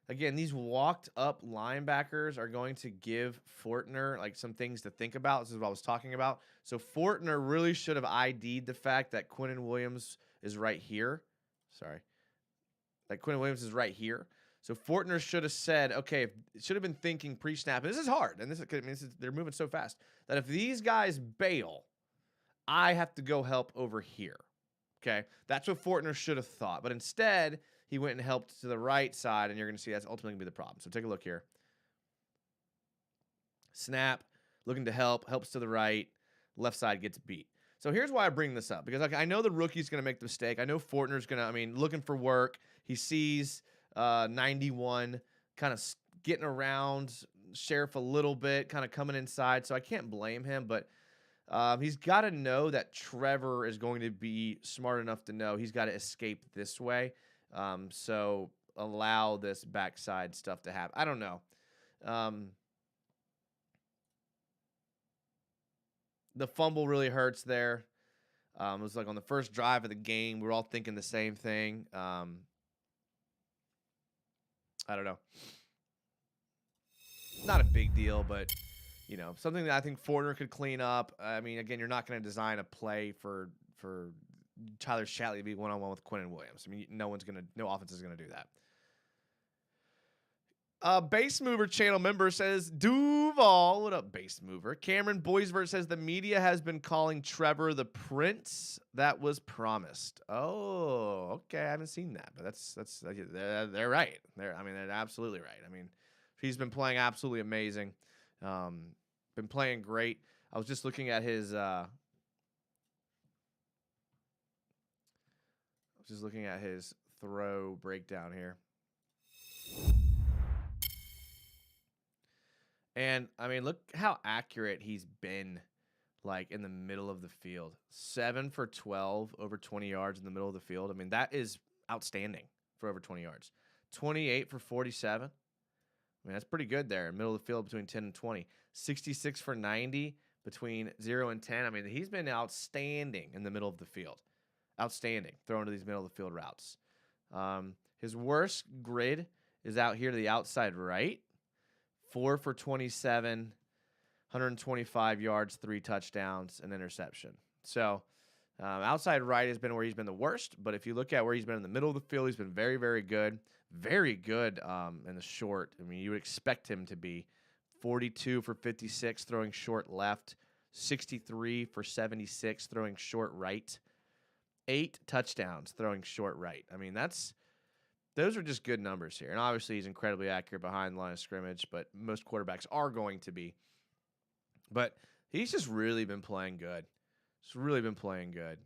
again, these walked-up linebackers are going to give Fortner like some things to think about. This is what I was talking about. So Fortner really should have ID'd the fact that Quinnen Williams is right here. Sorry. Like Quinnen Williams is right here. So Fortner should have said, okay, should have been thinking pre-snap. And this is hard. And they're moving so fast that if these guys bail, I have to go help over here. Okay. That's what Fortner should have thought. But instead, he went and helped to the right side. And you're going to see that's ultimately going to be the problem. So take a look here. Snap, looking to helps to the right. Left side gets beat. So here's why I bring this up. Because I know the rookie's going to make the mistake. I know Fortner's going to, looking for work. He sees 91 kind of getting around Sheriff a little bit, kind of coming inside. So I can't blame him. But he's got to know that Trevor is going to be smart enough to know he's got to escape this way. So allow this backside stuff to happen. I don't know. The fumble really hurts there. It was like on the first drive of the game. We were all thinking the same thing. I don't know. Not a big deal, but, something that I think Fortner could clean up. I mean, again, you're not going to design a play for Tyler Shatley to be one-on-one with Quinnen Williams. I mean, no offense is going to do that. Base Mover channel member says, Duval, what up, Base Mover? Cameron Boisvert says the media has been calling Trevor the prince that was promised. Oh, okay, I haven't seen that, but they're right. They're absolutely right. I mean, he's been playing absolutely amazing. Been playing great. I was just looking at his. Throw breakdown here. And I mean, look how accurate he's been, like in the middle of the field. 7 for 12 over 20 yards in the middle of the field. I mean, that is outstanding for over 20 yards. 28 for 47. I mean, that's pretty good there. Middle of the field between 10 and 20. 66 for 90 between 0 and 10. I mean, he's been outstanding in the middle of the field. Outstanding throwing to these middle of the field routes. His worst grid is out here to the outside right. 4 for 27, 125 yards, 3 touchdowns, an interception. So outside right has been where he's been the worst. But if you look at where he's been in the middle of the field, he's been very, very good. Very good in the short. I mean, you would expect him to be 42 for 56 throwing short left, 63 for 76 throwing short right, 8 touchdowns throwing short right. I mean, those are just good numbers here. And obviously he's incredibly accurate behind the line of scrimmage, but most quarterbacks are going to be. But he's just really been playing good. Just really been playing good.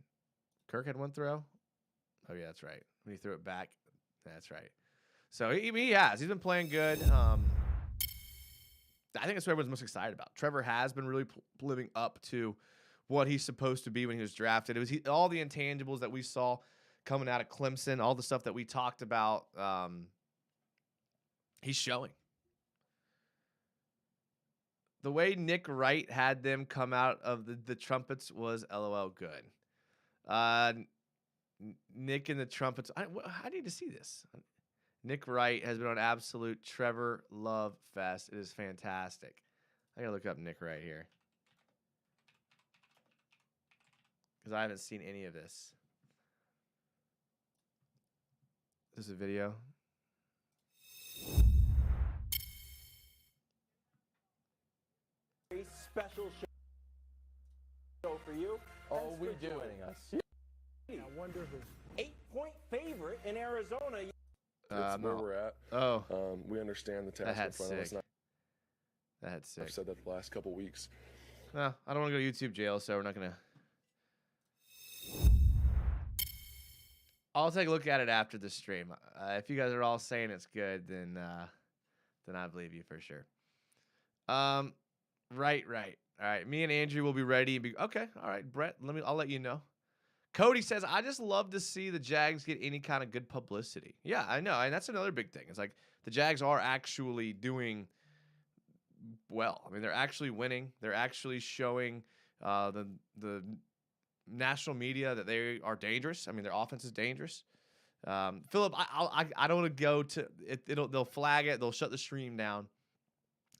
Kirk had one throw? Oh, yeah, that's right. When he threw it back, that's right. So he has. He's been playing good. I think that's what everyone's most excited about. Trevor has been really living up to what he's supposed to be when he was drafted. It was all the intangibles that we saw coming out of Clemson, all the stuff that we talked about, he's showing. The way Nick Wright had them come out of the trumpets was LOL good. Nick and the trumpets. I need to see this. Nick Wright has been on absolute Trevor Love fest. It is fantastic. I gotta look up Nick Wright here because I haven't seen any of this. This is a video. A special show for you. Oh, we do. Us. I wonder who. 8-point favorite in Arizona. That's where we're at. Oh. We understand the task in front of us. That's sick. I've said that the last couple weeks. No, I don't want to go to YouTube jail, so we're not going to. I'll take a look at it after the stream. If you guys are all saying it's good, then I believe you for sure. Right. All right, me and Andrew will be ready. Okay, all right, Brett. I'll let you know. Cody says, I just love to see the Jags get any kind of good publicity. Yeah, I know, and that's another big thing. It's like the Jags are actually doing well. I mean, they're actually winning. They're actually showing the national media that they are dangerous. I mean, their offense is dangerous. Philip, I don't want to go to it. They'll flag it. They'll shut the stream down.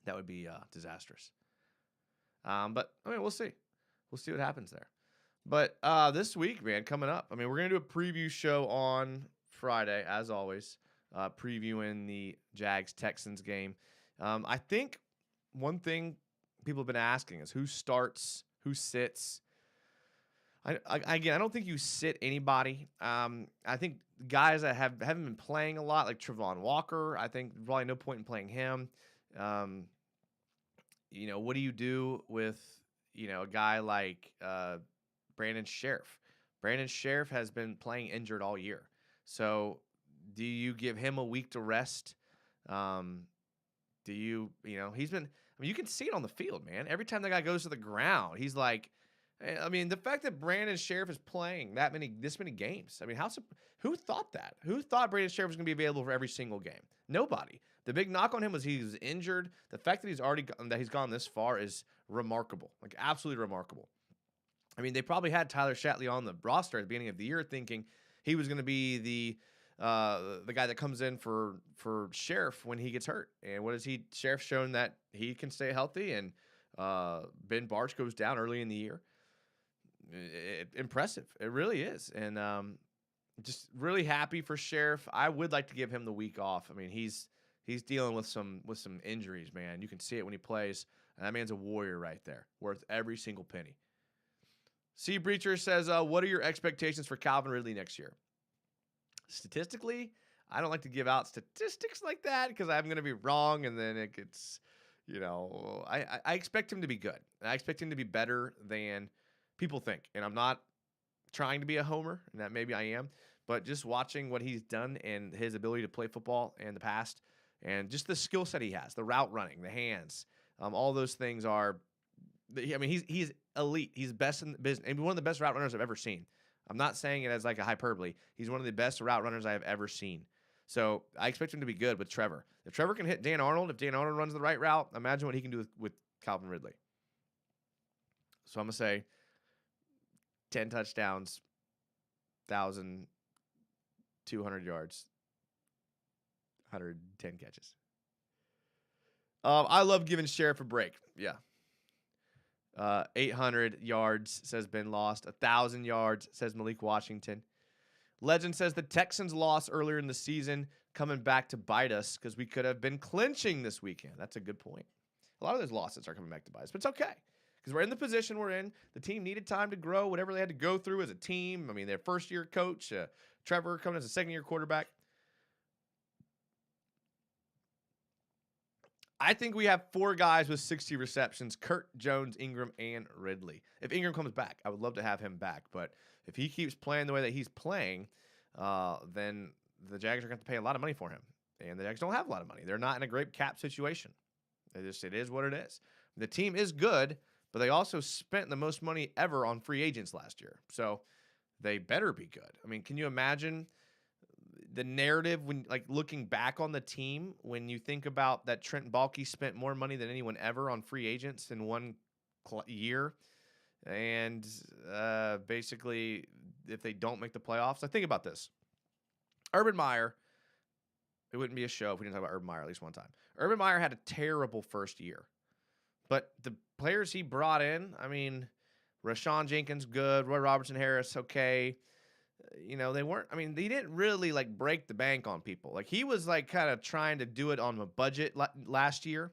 That would be disastrous. But I mean, we'll see. We'll see what happens there. But this week, man, coming up. I mean, we're gonna do a preview show on Friday, as always, previewing the Jags-Texans game. I think one thing people have been asking is who starts, who sits. Again, I don't think you sit anybody. I think guys that haven't been playing a lot, like Travon Walker, I think probably no point in playing him. What do you do with, a guy like Brandon Sheriff? Brandon Sheriff has been playing injured all year. So do you give him a week to rest? He's been, you can see it on the field, man. Every time the guy goes to the ground, he's like, I mean, the fact that Brandon Sheriff is playing this many games. I mean, who thought that? Who thought Brandon Sheriff was going to be available for every single game? Nobody. The big knock on him was he was injured. The fact that he's gone this far is remarkable, like absolutely remarkable. I mean, they probably had Tyler Shatley on the roster at the beginning of the year, thinking he was going to be the guy that comes in for Sheriff when he gets hurt. And what is he? Sheriff's shown that he can stay healthy, and Ben Barch goes down early in the year. Impressive. It really is. And just really happy for Sheriff. I would like to give him the week off. I mean, he's He's dealing with some injuries, man. You can see it when he plays. And that man's a warrior right there, worth every single penny. C. Breacher says, what are your expectations for Calvin Ridley next year? Statistically, I don't like to give out statistics like that because I'm going to be wrong, and then it gets, I expect him to be good. I expect him to be better than people think. And I'm not trying to be a homer, and that maybe I am, but just watching what he's done and his ability to play football in the past and just the skill set he has, the route running, the hands, all those things are – I mean, he's elite. He's best in the business. And one of the best route runners I've ever seen. I'm not saying it as like a hyperbole. He's one of the best route runners I have ever seen. So I expect him to be good with Trevor. If Trevor can hit Dan Arnold, if Dan Arnold runs the right route, imagine what he can do with Calvin Ridley. So I'm going to say 10 touchdowns, 1,200 yards, 110 catches. I love giving Sheriff a break. Yeah. 800 yards, says Ben Lost. 1,000 yards, says Malik Washington. Legend says the Texans lost earlier in the season, coming back to bite us because we could have been clinching this weekend. That's a good point. A lot of those losses are coming back to bite us, but it's okay because we're in the position we're in. The team needed time to grow, whatever they had to go through as a team. I mean, their first-year coach, Trevor, coming as a second-year quarterback. I think we have 4 guys with 60 receptions: Kurt, Jones, Ingram, and Ridley. If Ingram comes back, I would love to have him back. But if he keeps playing the way that he's playing, then the Jags are going to pay a lot of money for him. And the Jags don't have a lot of money. They're not in a great cap situation. It is what it is. The team is good, but they also spent the most money ever on free agents last year. So they better be good. I mean, can you imagine the narrative when, like, looking back on the team, when you think about that Trent Baalke spent more money than anyone ever on free agents in one year, and basically if they don't make the playoffs, think about this. Urban Meyer, it wouldn't be a show if we didn't talk about Urban Meyer at least one time. Urban Meyer had a terrible first year, but the players he brought in, I mean, Rashawn Jenkins, good. Roy Robertson Harris, okay. They didn't really like break the bank on people. Like, he was like kind of trying to do it on a budget last year.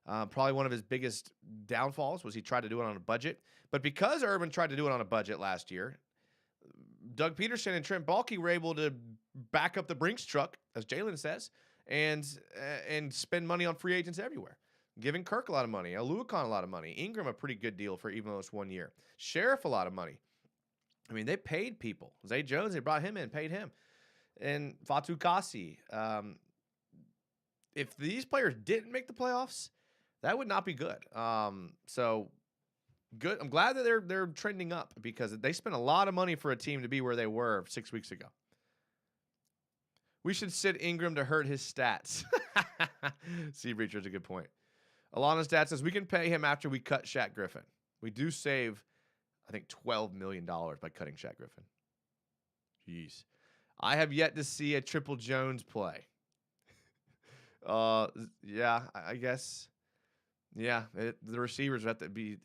Probably one of his biggest downfalls was he tried to do it on a budget. But because Urban tried to do it on a budget last year, Doug Peterson and Trent Baalke were able to back up the Brinks truck, as Jalen says, and spend money on free agents everywhere. Giving Kirk a lot of money, Aluakon a lot of money, Ingram a pretty good deal for even though it's 1 year. Sheriff a lot of money. I mean, they paid people. Zay Jones, they brought him in, paid him. And Fatou Kassi. If these players didn't make the playoffs, that would not be good. So good. I'm glad that they're trending up because they spent a lot of money for a team to be where they were 6 weeks ago. We should sit Ingram to hurt his stats. Sea Breacher's a good point. Alana's dad says we can pay him after we cut Shaq Griffin. We do save, I think, $12 million by cutting Shaq Griffin. Jeez. I have yet to see a Triple Jones play. Yeah, I guess. Yeah, the receivers have to be,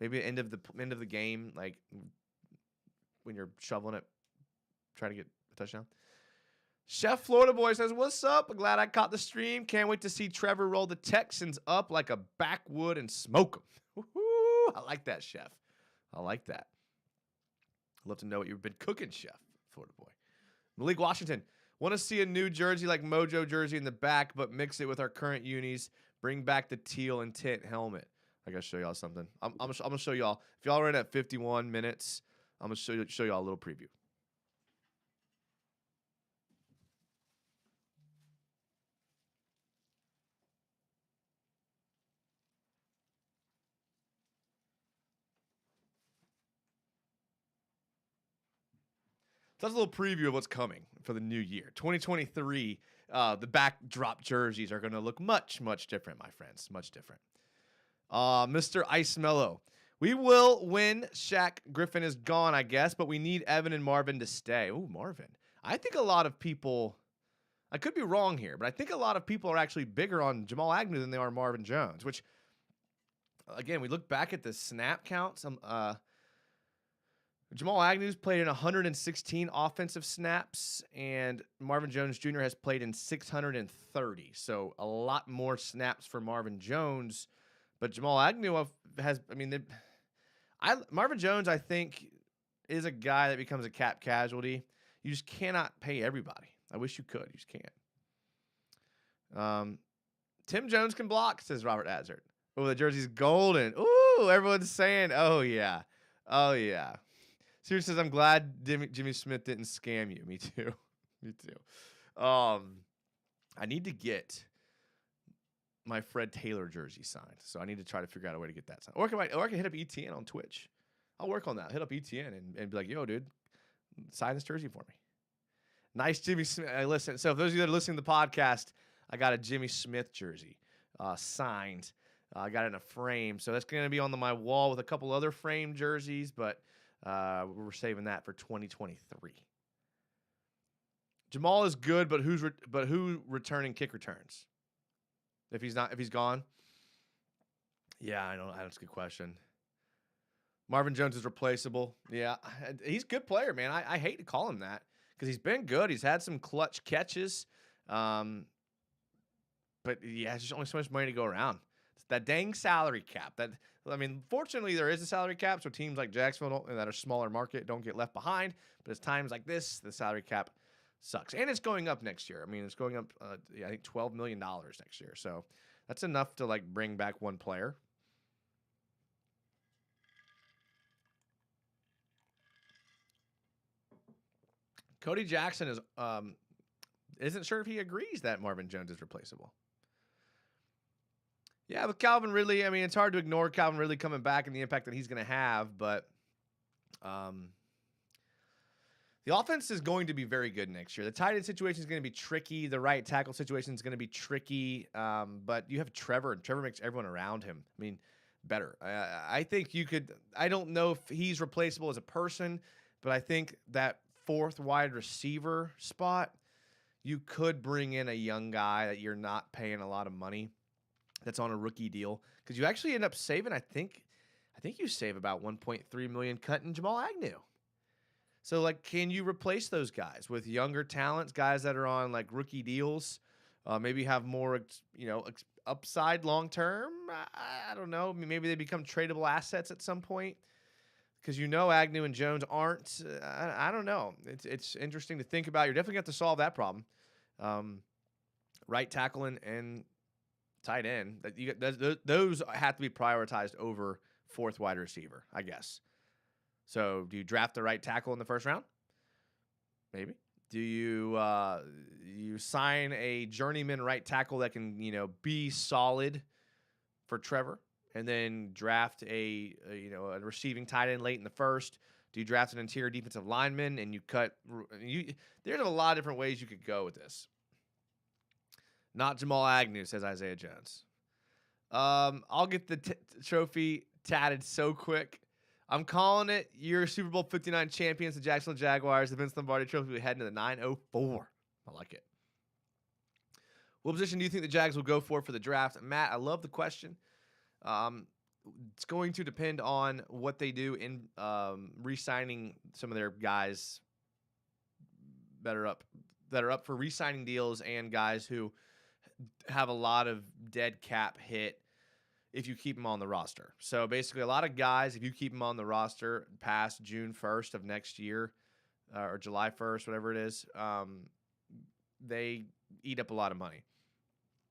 maybe end of the game, like when you're shoveling it, trying to get a touchdown. Chef Florida Boy says, what's up? Glad I caught the stream. Can't wait to see Trevor roll the Texans up like a backwood and smoke them. Woo-hoo! I like that, Chef. I like that. I'd love to know what you've been cooking, Chef Florida Boy. Malik Washington, want to see a new jersey like Mojo jersey in the back, but mix it with our current unis. Bring back the teal and tint helmet. I got to show y'all something. I'm going to show y'all. If y'all are in at 51 minutes, I'm going to show y'all a little preview. So that's a little preview of what's coming for the new year. 2023, the backdrop jerseys are going to look much, much different, my friends. Much different. Mr. Ice Mellow. We will win. Shaq Griffin is gone, I guess, but we need Evan and Marvin to stay. Ooh, Marvin. I think a lot of people, I could be wrong here, but I think a lot of people are actually bigger on Jamal Agnew than they are Marvin Jones, which, again, we look back at the snap counts. Jamal Agnew's played in 116 offensive snaps, and Marvin Jones Jr. has played in 630. So a lot more snaps for Marvin Jones. But Jamal Agnew has, Marvin Jones, I think, is a guy that becomes a cap casualty. You just cannot pay everybody. I wish you could. You just can't. Tim Jones can block, says Robert Azert. Oh, the jersey's golden. Ooh, everyone's saying, oh, yeah. Oh, yeah. Sirius says, I'm glad Jimmy Smith didn't scam you. Me too. Me too. I need to get my Fred Taylor jersey signed. So I need to try to figure out a way to get that signed. Or I can hit up ETN on Twitch. I'll work on that. Hit up ETN and be like, yo, dude, sign this jersey for me. Nice Jimmy Smith. Listen, so if those of you that are listening to the podcast, I got a Jimmy Smith jersey signed. I got it in a frame. So that's going to be on my wall with a couple other framed jerseys, but we're saving that for 2023. Jamal is good, but who returning kick returns? If he's gone? Yeah, I know. That's a good question. Marvin Jones is replaceable. Yeah, he's a good player, man. I hate to call him that because he's been good. He's had some clutch catches. But yeah, there's just only so much money to go around. It's that dang salary cap. Fortunately, there is a salary cap, so teams like Jacksonville that are smaller market don't get left behind. But it's times like this, the salary cap sucks. And it's going up next year. It's going up, I think, $12 million next year. So that's enough to, bring back one player. Cody Jackson isn't sure if he agrees that Marvin Jones is replaceable. Yeah, with Calvin Ridley, it's hard to ignore Calvin Ridley coming back and the impact that he's going to have, but the offense is going to be very good next year. The tight end situation is going to be tricky. The right tackle situation is going to be tricky, but you have Trevor, and Trevor makes everyone around him, better. I think you could – I don't know if he's replaceable as a person, but I think that fourth wide receiver spot, you could bring in a young guy that you're not paying a lot of money that's on a rookie deal, because you actually end up saving, I think you save about $1.3 million cutting Jamal Agnew. So, can you replace those guys with younger talents, guys that are on, rookie deals, maybe have more, upside long-term? I don't know. Maybe they become tradable assets at some point, because Agnew and Jones aren't. I don't know. It's interesting to think about. You're definitely going to have to solve that problem. Right tackle and tight end, those have to be prioritized over fourth wide receiver, I guess. So do you draft the right tackle in the first round? Maybe. Do you sign a journeyman right tackle that can be solid for Trevor, and then draft a receiving tight end late in the first? Do you draft an interior defensive lineman and you cut? There's a lot of different ways you could go with this. Not Jamal Agnew, says Isaiah Jones. I'll get the trophy tatted so quick. I'm calling it. You're Super Bowl 59 champions, the Jacksonville Jaguars. The Vince Lombardi Trophy. We head into the 904. I like it. What position do you think the Jags will go for the draft? Matt, I love the question. It's going to depend on what they do in re-signing some of their guys that are up for re-signing deals, and guys who have a lot of dead cap hit if you keep them on the roster. So basically, a lot of guys, if you keep them on the roster past June 1st of next year, or July 1st, whatever it is, they eat up a lot of money.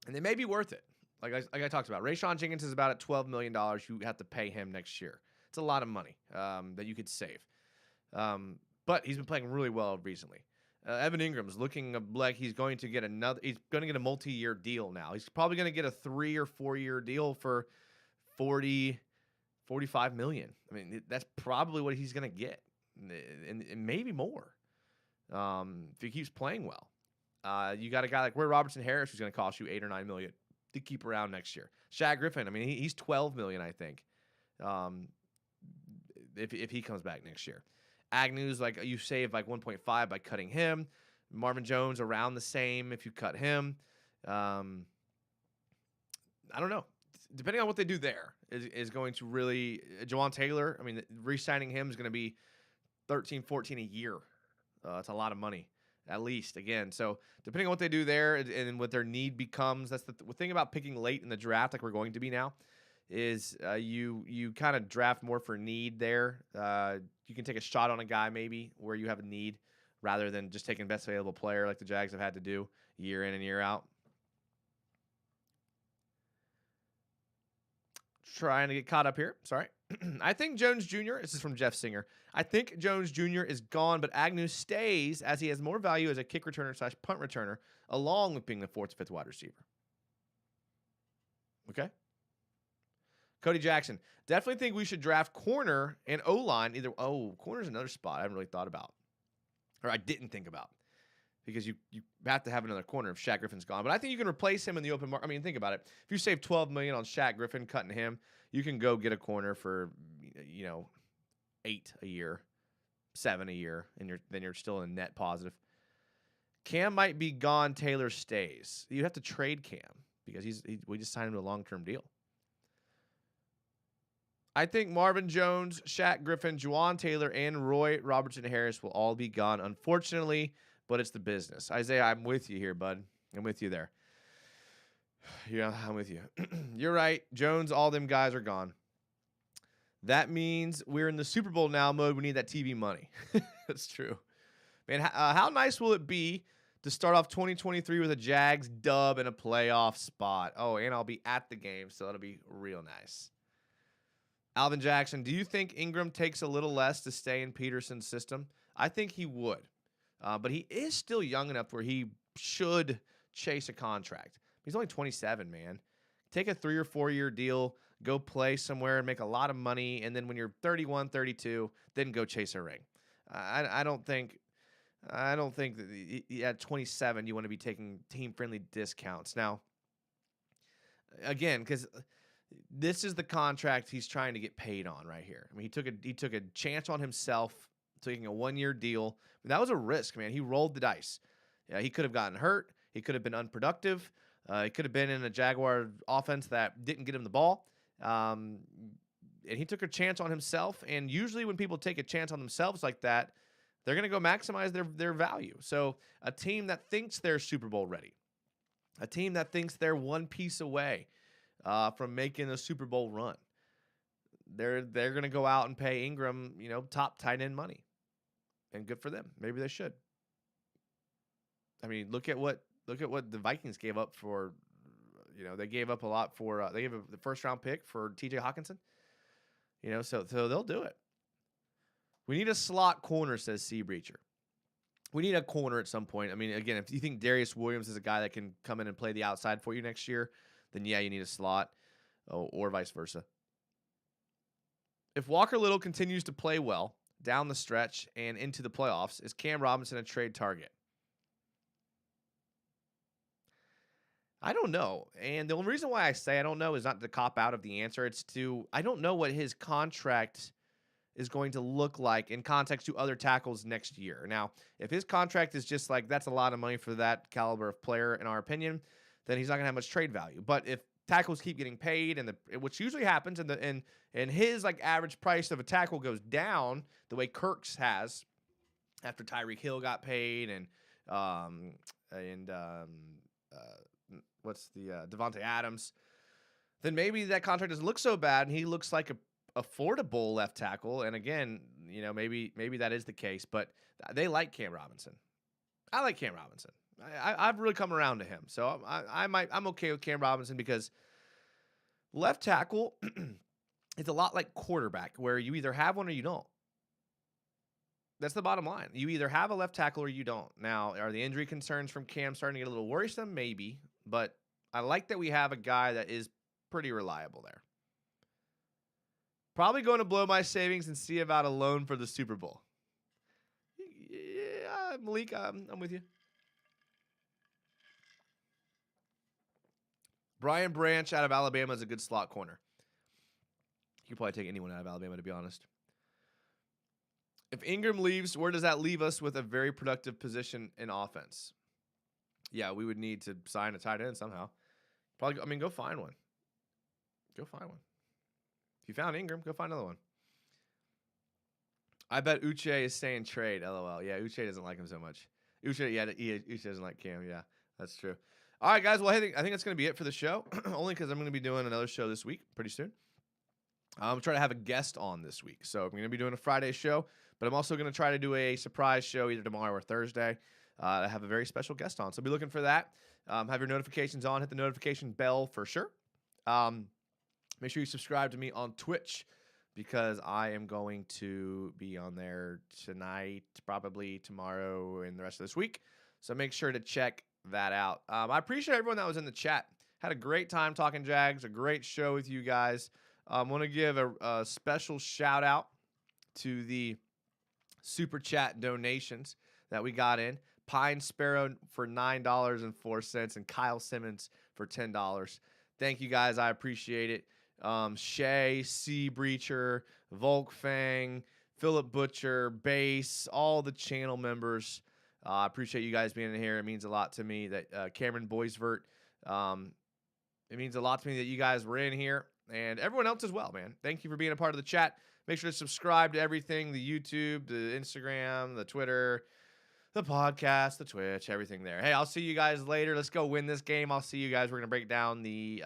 And they may be worth it. Like I talked about, Rayshon Jenkins is about at $12 million you have to pay him next year. It's a lot of money that you could save. But he's been playing really well recently. Evan Ingram's looking like he's going to get a multi-year deal now. He's probably going to get a 3 or 4 year deal for $40, $45 million. That's probably what he's going to get, and maybe more if he keeps playing well. You got a guy like Roy Robertson Harris who's going to cost you $8 or $9 million to keep around next year. Shaq Griffin, he's $12 million, I think, if he comes back next year. Agnew's you save 1.5 by cutting him. Marvin Jones around the same if you cut him. I don't know. Depending on what they do there is going to really. Jawan Taylor, re-signing him is going to be 13, 14 a year. That's a lot of money, at least, again. So depending on what they do there and what their need becomes, that's the thing about picking late in the draft like we're going to be now is you kind of draft more for need there. You can take a shot on a guy maybe where you have a need rather than just taking best available player like the Jags have had to do year in and year out. Trying to get caught up here. Sorry. I think Jones Jr., this is from Jeff Singer. I think Jones Jr. is gone, but Agnew stays as he has more value as a kick returner / punt returner, along with being the 4th or 5th wide receiver. Okay. Cody Jackson. Definitely think we should draft corner and O-line. Corner's another spot I haven't really thought about. Or I didn't think about. Because you have to have another corner if Shaq Griffin's gone. But I think you can replace him in the open market. I mean, think about it. If you save $12 million on Shaq Griffin, cutting him, you can go get a corner for, $8 a year, $7 a year, and then you're still in net positive. Cam might be gone. Taylor stays. You have to trade Cam because we just signed him to a long-term deal. I think Marvin Jones, Shaq Griffin, Juwan Taylor, and Roy Robertson Harris will all be gone, unfortunately. But it's the business. Isaiah, I'm with you here, bud. I'm with you there. Yeah, I'm with you. You're right. Jones, all them guys are gone. That means we're in the Super Bowl now mode. We need that TV money. That's true. Man, how nice will it be to start off 2023 with a Jags dub and a playoff spot? Oh, and I'll be at the game, so that'll be real nice. Alvin Jackson, do you think Ingram takes a little less to stay in Peterson's system? I think he would. But he is still young enough where he should chase a contract. He's only 27, man. Take a 3 or 4 year deal, go play somewhere and make a lot of money, and then when you're 31, 32, then go chase a ring. I don't think that at 27 you want to be taking team-friendly discounts. Now, again, because this is the contract he's trying to get paid on right here. I mean, he took a chance on himself, taking a 1-year deal. That was a risk, man. He rolled the dice. Yeah, he could have gotten hurt. He could have been unproductive. He could have been in a Jaguar offense that didn't get him the ball. And he took a chance on himself. And usually when people take a chance on themselves like that, they're going to go maximize their value. So a team that thinks they're Super Bowl ready, a team that thinks they're one piece away from making a Super Bowl run, they're going to go out and pay Ingram, top tight end money. And good for them. Maybe they should. I mean, look at what the Vikings gave up for. They gave up a lot for. They gave up the 1st round pick for T.J. Hawkinson. So they'll do it. We need a slot corner, says Sea Breacher. We need a corner at some point. I mean, again, if you think Darius Williams is a guy that can come in and play the outside for you next year, then yeah, you need a slot, or vice versa. If Walker Little continues to play well down the stretch and into the playoffs, is Cam Robinson a trade target? I don't know. And the only reason why I say I don't know is not to cop out of the answer. It's I don't know what his contract is going to look like in context to other tackles next year. Now, if his contract is just like, that's a lot of money for that caliber of player, in our opinion, then he's not going to have much trade value. But if tackles keep getting paid, and which usually happens, and his average price of a tackle goes down the way Kirk's has after Tyreek Hill got paid, and Devontae Adams, then maybe that contract doesn't look so bad, and he looks like a affordable left tackle. And again, maybe that is the case, but they like Cam Robinson. I like Cam Robinson. I've really come around to him, so I'm okay with Cam Robinson, because left tackle it's a lot like quarterback, where you either have one or you don't. That's the bottom line. You either have a left tackle or you don't. Now, are the injury concerns from Cam starting to get a little worrisome? Maybe, but I like that we have a guy that is pretty reliable there. Probably going to blow my savings and see about a loan for the Super Bowl. Yeah, Malik, I'm with you. Brian Branch out of Alabama is a good slot corner. You could probably take anyone out of Alabama, to be honest. If Ingram leaves, where does that leave us with a very productive position in offense? Yeah, we would need to sign a tight end somehow. Probably, go find one. Go find one. If you found Ingram, go find another one. I bet Uche is saying trade. LOL. Yeah, Uche doesn't like him so much. Uche doesn't like Cam. Yeah, that's true. All right, guys. Well, I think that's going to be it for the show. Only because I'm going to be doing another show this week pretty soon. I'm trying to have a guest on this week. So I'm going to be doing a Friday show, but I'm also going to try to do a surprise show either tomorrow or Thursday. I have a very special guest on. So be looking for that. Have your notifications on. Hit the notification bell for sure. Make sure you subscribe to me on Twitch because I am going to be on there tonight, probably tomorrow, and the rest of this week. So make sure to check that out. I appreciate everyone that was in the chat. Had a great time talking Jags, a great show with you guys. I want to give a special shout out to the super chat donations that we got in. Pine Sparrow for $9.04 and Kyle Simmons for $10. Thank you guys. I appreciate it. Shay, Sea Breacher, Volkfang, Philip Butcher, Base, all the channel members. I appreciate you guys being in here. It means a lot to me that Cameron Boisvert. It means a lot to me that you guys were in here and everyone else as well, man. Thank you for being a part of the chat. Make sure to subscribe to everything, the YouTube, the Instagram, the Twitter, the podcast, the Twitch, everything there. Hey, I'll see you guys later. Let's go win this game. I'll see you guys. We're going to break down the